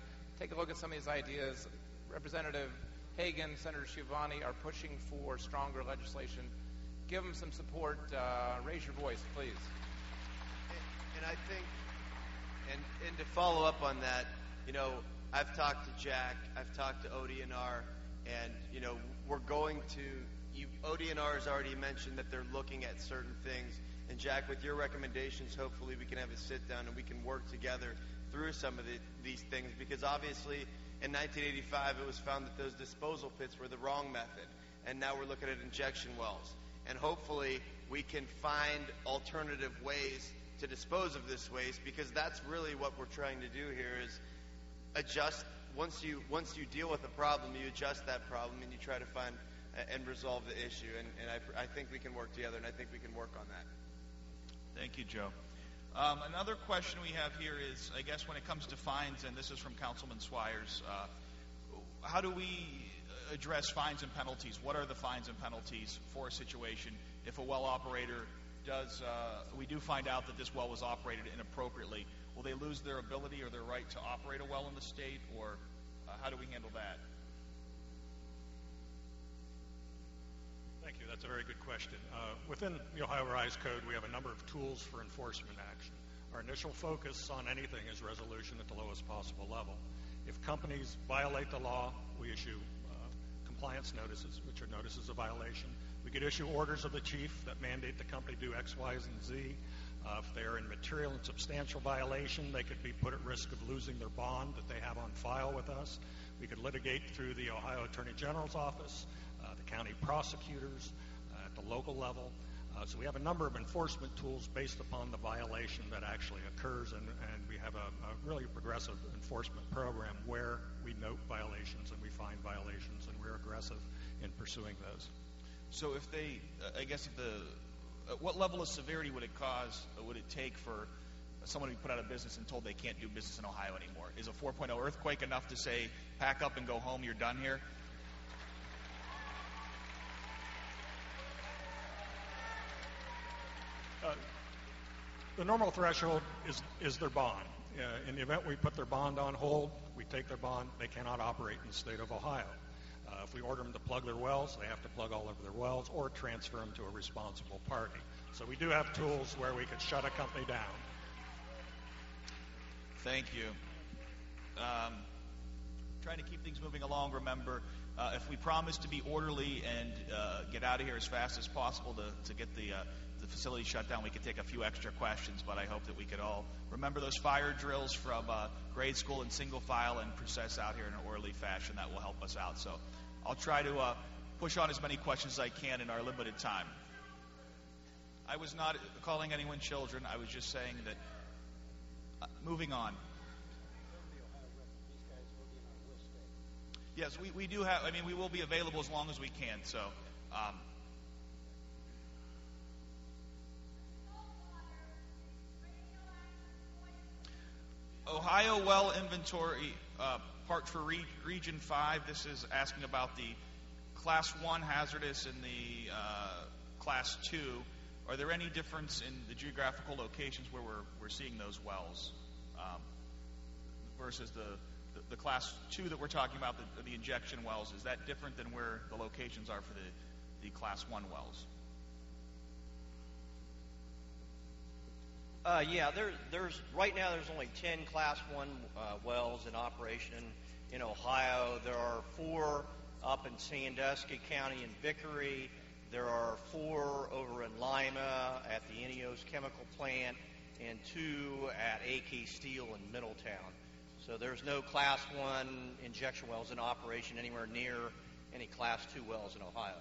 Take a look at some of these ideas. Representative Hagan, Senator Schiavone are pushing for stronger legislation. Give them some support. Raise your voice, please. And I think, and to follow up on that, I've talked to Jack, I've talked to ODNR, and, we're going to... ODNR has already mentioned that they're looking at certain things. And Jack, with your recommendations, hopefully we can have a sit-down and we can work together through some of these things. Because obviously, in 1985, it was found that those disposal pits were the wrong method. And now we're looking at injection wells. And hopefully we can find alternative ways to dispose of this waste, because that's really what we're trying to do here is adjust. Once you deal with a problem, you adjust that problem and you try to find and resolve the issue. And I think we can work together, and I think we can work on that. Thank you, Joe. Another question we have here is, I guess when it comes to fines, and this is from Councilman Swires, how do we address fines and penalties? What are the fines and penalties for a situation if a well operator we do find out that this well was operated inappropriately? Will they lose their ability or their right to operate a well in the state, or how do we handle that? Thank you. That's a very good question. Within the Ohio Rise Code, we have a number of tools for enforcement action. Our initial focus on anything is resolution at the lowest possible level. If companies violate the law, we issue compliance notices, which are notices of violation. We could issue orders of the chief that mandate the company do X, Y, and Z. If they are in material and substantial violation, they could be put at risk of losing their bond that they have on file with us. We could litigate through the Ohio Attorney General's office, the county prosecutors at the local level. So we have a number of enforcement tools based upon the violation that actually occurs, and we have a really progressive enforcement program where we note violations and we find violations, and we're aggressive in pursuing those. So if they, what level of severity would it take for someone to be put out of business and told they can't do business in Ohio anymore? Is a 4.0 earthquake enough to say, pack up and go home, you're done here? The normal threshold is their bond. In the event we put their bond on hold, we take their bond, they cannot operate in the state of Ohio. If we order them to plug their wells, they have to plug all over their wells or transfer them to a responsible party. So we do have tools where we could shut a company down. Thank you. Trying to keep things moving along, remember, if we promise to be orderly and get out of here as fast as possible to get the facility shut down, we could take a few extra questions, but I hope that we could all remember those fire drills from grade school in single file and process out here in an orderly fashion. That will help us out. So I'll try to push on as many questions as I can in our limited time. I was not calling anyone children. I was just saying that, moving on. Yes, we do have, we will be available as long as we can, so... Ohio well inventory, part for Region 5. This is asking about the Class 1 hazardous and the Class 2. Are there any difference in the geographical locations where we're seeing those wells versus the Class 2 that we're talking about, the injection wells? Is that different than where the locations are for the Class 1 wells? There's right now there's only 10 Class 1 wells in operation in Ohio. There are 4 up in Sandusky County in Vickery. There are 4 over in Lima at the Ineos chemical plant, and 2 at AK Steel in Middletown. So there's no Class 1 injection wells in operation anywhere near any Class 2 wells in Ohio.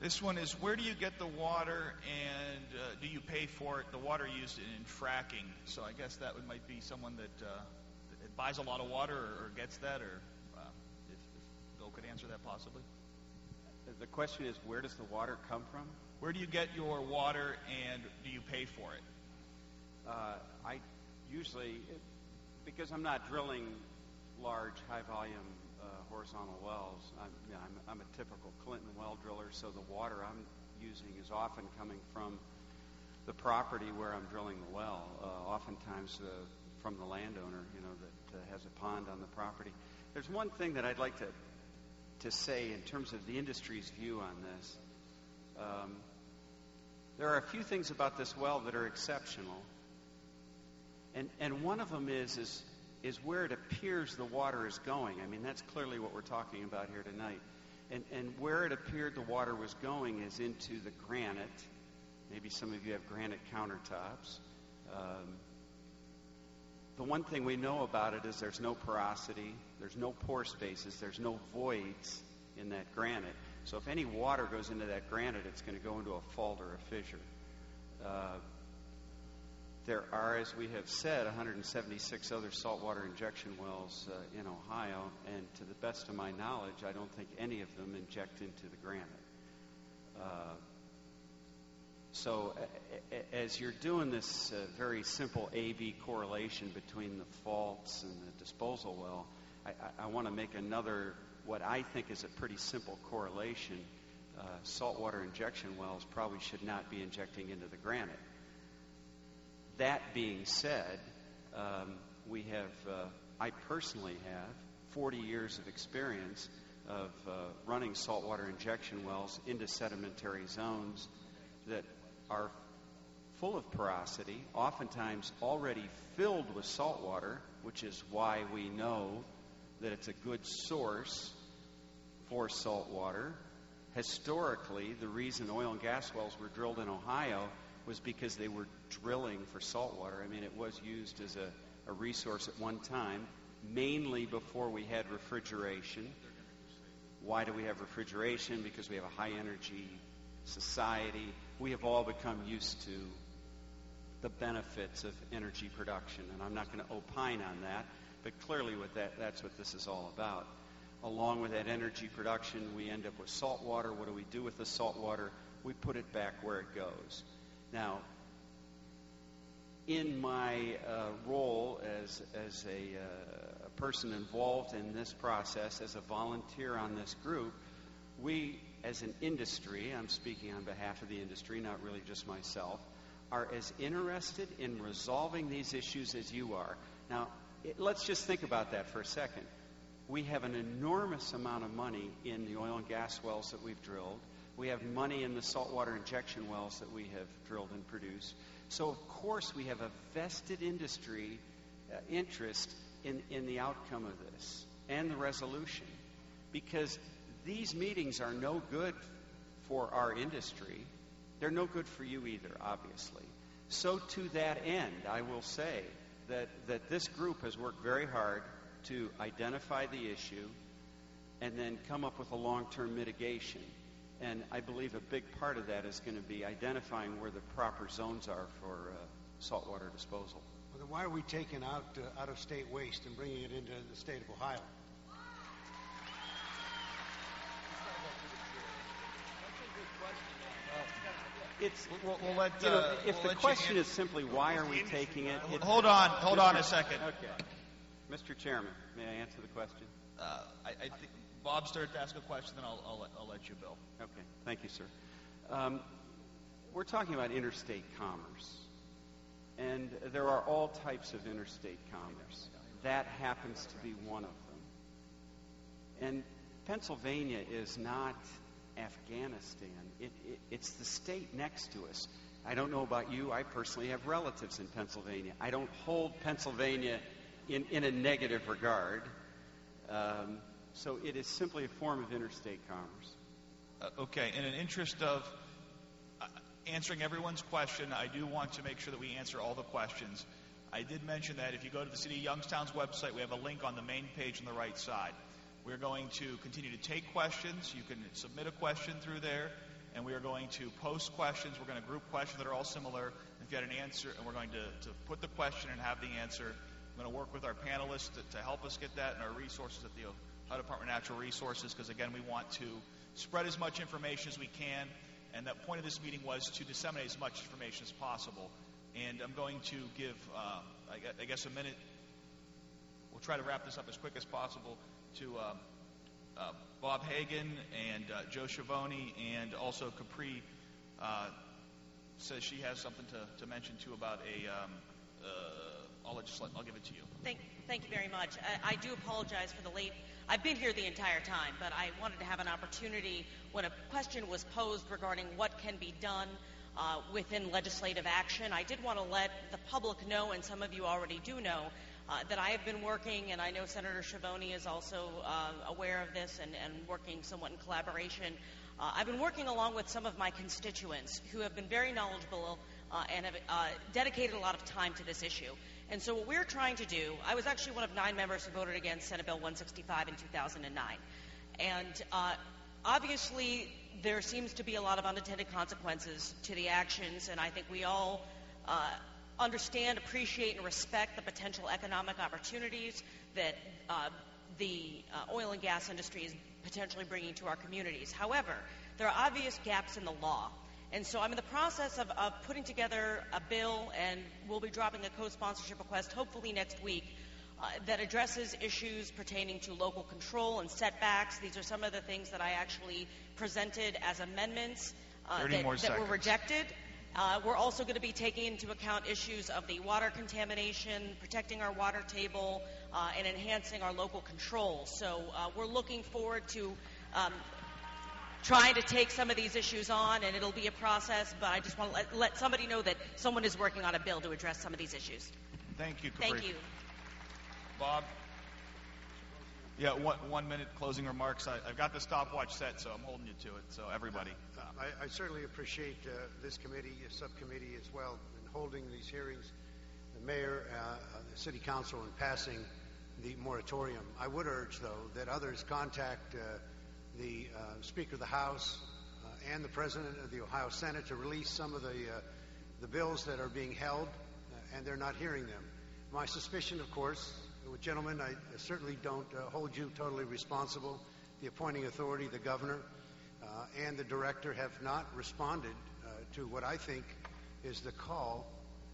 This one is, where do you get the water, and do you pay for it, the water used in fracking? So I guess that might be someone that buys a lot of water or gets that, or if Bill could answer that possibly. The question is, where does the water come from? Where do you get your water, and do you pay for it? I usually, because I'm not drilling large, high-volume horizontal wells, I'm a typical Clinton well driller, so the water I'm using is often coming from the property where I'm drilling the well, oftentimes from the landowner, that has a pond on the property. There's one thing that I'd like to say in terms of the industry's view on this. There are a few things about this well that are exceptional, and one of them is where it appears the water is going. I mean, that's clearly what we're talking about here tonight. And where it appeared the water was going is into the granite. Maybe some of you have granite countertops. The one thing we know about it is there's no porosity, there's no pore spaces, there's no voids in that granite. So if any water goes into that granite, it's going to go into a fault or a fissure. There are, as we have said, 176 other saltwater injection wells in Ohio, and to the best of my knowledge, I don't think any of them inject into the granite. So as you're doing this very simple A-B correlation between the faults and the disposal well, I want to make another, what I think is a pretty simple correlation. Saltwater injection wells probably should not be injecting into the granite. That being said, I personally have 40 years of experience of running saltwater injection wells into sedimentary zones that are full of porosity, oftentimes already filled with salt water, which is why we know that it's a good source for salt water. Historically, the reason oil and gas wells were drilled in Ohio was because they were drilling for salt water. I mean, it was used as a resource at one time, mainly before we had refrigeration. Why do we have refrigeration? Because we have a high-energy society. We have all become used to the benefits of energy production, and I'm not going to opine on that, but clearly that's what this is all about. Along with that energy production, we end up with salt water. What do we do with the salt water? We put it back where it goes. Now, in my role as a person involved in this process, as a volunteer on this group, we, as an industry, I'm speaking on behalf of the industry, not really just myself, are as interested in resolving these issues as you are. Now, let's just think about that for a second. We have an enormous amount of money in the oil and gas wells that we've drilled. We have money in the saltwater injection wells that we have drilled and produced. So, of course, we have a vested industry interest in the outcome of this and the resolution, because these meetings are no good for our industry. They're no good for you either, obviously. So to that end, I will say that this group has worked very hard to identify the issue and then come up with a long-term mitigation. And I believe a big part of that is going to be identifying where the proper zones are for saltwater disposal. Well, then why are we taking out-of-state waste and bringing it into the state of Ohio? If the question is simply why are we taking it... Hold on a second. Okay. Mr. Chairman, may I answer the question? I think Bob started to ask a question, then I'll let you, Bill. Okay. Thank you, sir. We're talking about interstate commerce. And there are all types of interstate commerce. That happens to be one of them. And Pennsylvania is not Afghanistan. It's the state next to us. I don't know about you. I personally have relatives in Pennsylvania. I don't hold Pennsylvania in a negative regard. So it is simply a form of interstate commerce. Okay. In an interest of answering everyone's question, I do want to make sure that we answer all the questions. I did mention that if you go to the City of Youngstown's website, we have a link on the main page on the right side. We're going to continue to take questions. You can submit a question through there. and we are going to post questions. We're going to group questions that are all similar. If you had an answer, and we're going to put the question and have the answer. I'm going to work with our panelists to help us get that, and our resources at the Ohio Department of Natural Resources, because, again, we want to spread as much information as we can, and the point of this meeting was to disseminate as much information as possible. And I'm going to give, I guess, a minute. We'll try to wrap this up as quick as possible to Bob Hagan and Joe Schiavone, and also Capri says she has something to mention, too, about I'll give it to you. Thank you very much. I do apologize for the late. I've been here the entire time, but I wanted to have an opportunity when a question was posed regarding what can be done within legislative action. I did want to let the public know, and some of you already do know, that I have been working, and I know Senator Schiavone is also aware of this and working somewhat in collaboration. I've been working along with some of my constituents who have been very knowledgeable and have dedicated a lot of time to this issue. And so what we're trying to do, I was actually one of 9 members who voted against Senate Bill 165 in 2009. And obviously there seems to be a lot of unintended consequences to the actions, and I think we all understand, appreciate, and respect the potential economic opportunities that the oil and gas industry is potentially bringing to our communities. However, there are obvious gaps in the law. And so I'm in the process of putting together a bill, and we'll be dropping a co-sponsorship request hopefully next week that addresses issues pertaining to local control and setbacks. These are some of the things that I actually presented as amendments that were rejected. We're also going to be taking into account issues of the water contamination, protecting our water table, and enhancing our local control. So we're looking forward to trying to take some of these issues on, and it'll be a process, but I just want to let somebody know that someone is working on a bill to address some of these issues. Thank you, Capri. Thank you. Bob? Yeah, 1 minute closing remarks. I've got the stopwatch set, so I'm holding you to it. So everybody. I certainly appreciate this committee, subcommittee as well, in holding these hearings, the mayor, the city council, in passing the moratorium. I would urge, though, that others contact the Speaker of the House and the President of the Ohio Senate to release some of the bills that are being held, and they're not hearing them. My suspicion, of course, gentlemen, I certainly don't hold you totally responsible. The appointing authority, the governor, and the director have not responded to what I think is the call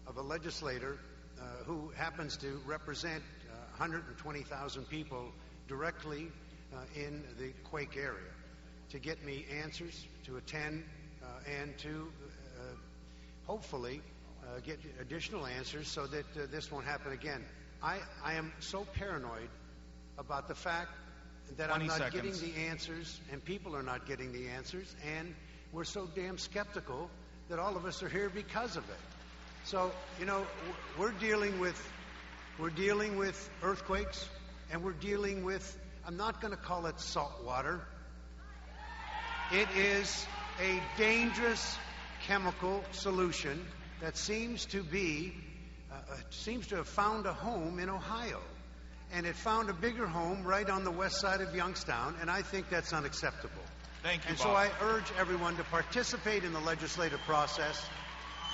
of a legislator who happens to represent 120,000 people directly in the quake area, to get me answers, to attend, and to hopefully get additional answers so that this won't happen again. I am so paranoid about the fact that I'm not getting the answers, and people are not getting the answers, and we're so damn skeptical that all of us are here because of it. So, you know, we're dealing with earthquakes, and we're dealing with, I'm not going to call it salt water. It is a dangerous chemical solution that seems to have found a home in Ohio. And it found a bigger home right on the west side of Youngstown, and I think that's unacceptable. Thank you, And Bob. so I urge everyone to participate in the legislative process,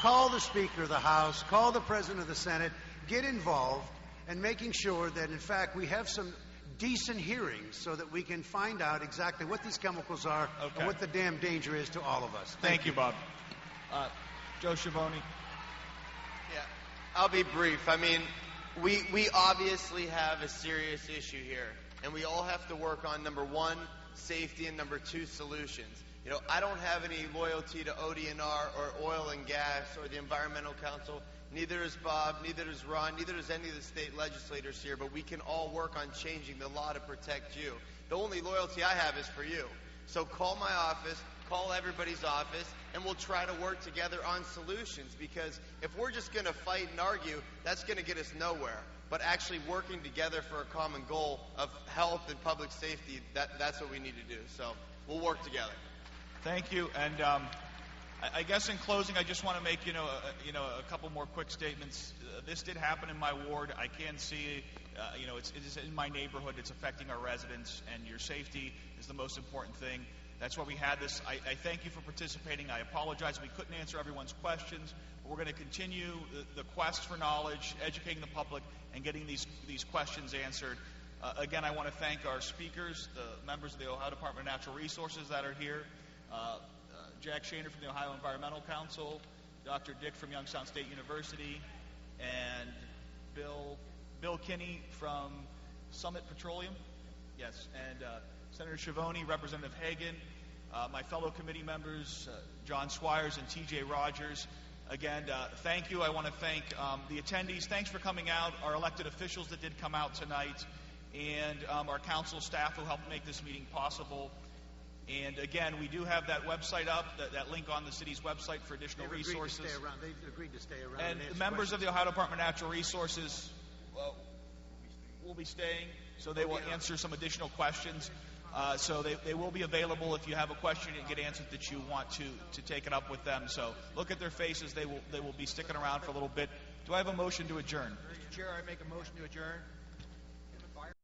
call the Speaker of the House, call the President of the Senate, get involved in making sure that, in fact, we have some decent hearings so that we can find out exactly what these chemicals are and what the damn danger is to all of us. Thank you, Bob. Joe Schiavone. Yeah, I'll be brief. I mean, we obviously have a serious issue here, and we all have to work on, number one, safety, and number two, solutions. You know, I don't have any loyalty to ODNR or oil and gas or the Environmental Council. Neither is Bob, neither is Ron, neither is any of the state legislators here, but we can all work on changing the law to protect you. The only loyalty I have is for you. So call my office, call everybody's office, and we'll try to work together on solutions, because if we're just going to fight and argue, that's going to get us nowhere. But actually working together for a common goal of health and public safety, that's what we need to do. So we'll work together. Thank you. And I guess in closing, I just want to make a couple more quick statements. This did happen in my ward. I can see, it is in my neighborhood. It's affecting our residents, and your safety is the most important thing. That's why we had this. I thank you for participating. I apologize we couldn't answer everyone's questions, but we're going to continue the quest for knowledge, educating the public, and getting these questions answered. Again, I want to thank our speakers, the members of the Ohio Department of Natural Resources that are here, Jack Shaner from the Ohio Environmental Council, Dr. Dick from Youngstown State University, and Bill Kinney from Summit Petroleum. Yes, and Senator Schiavone, Representative Hagan, my fellow committee members, John Swires and T.J. Rogers. Again, thank you. I want to thank the attendees. Thanks for coming out, our elected officials that did come out tonight, and our council staff who helped make this meeting possible. And again, we do have that website up, that link on the city's website for additional resources. They've agreed to stay around. And the members of the Ohio Department of Natural Resources will be staying, so they will answer some additional questions. So they will be available if you have a question and get answered that you want to take it up with them. So look at their faces. They will be sticking around for a little bit. Do I have a motion to adjourn? Mr. Chair, I make a motion to adjourn.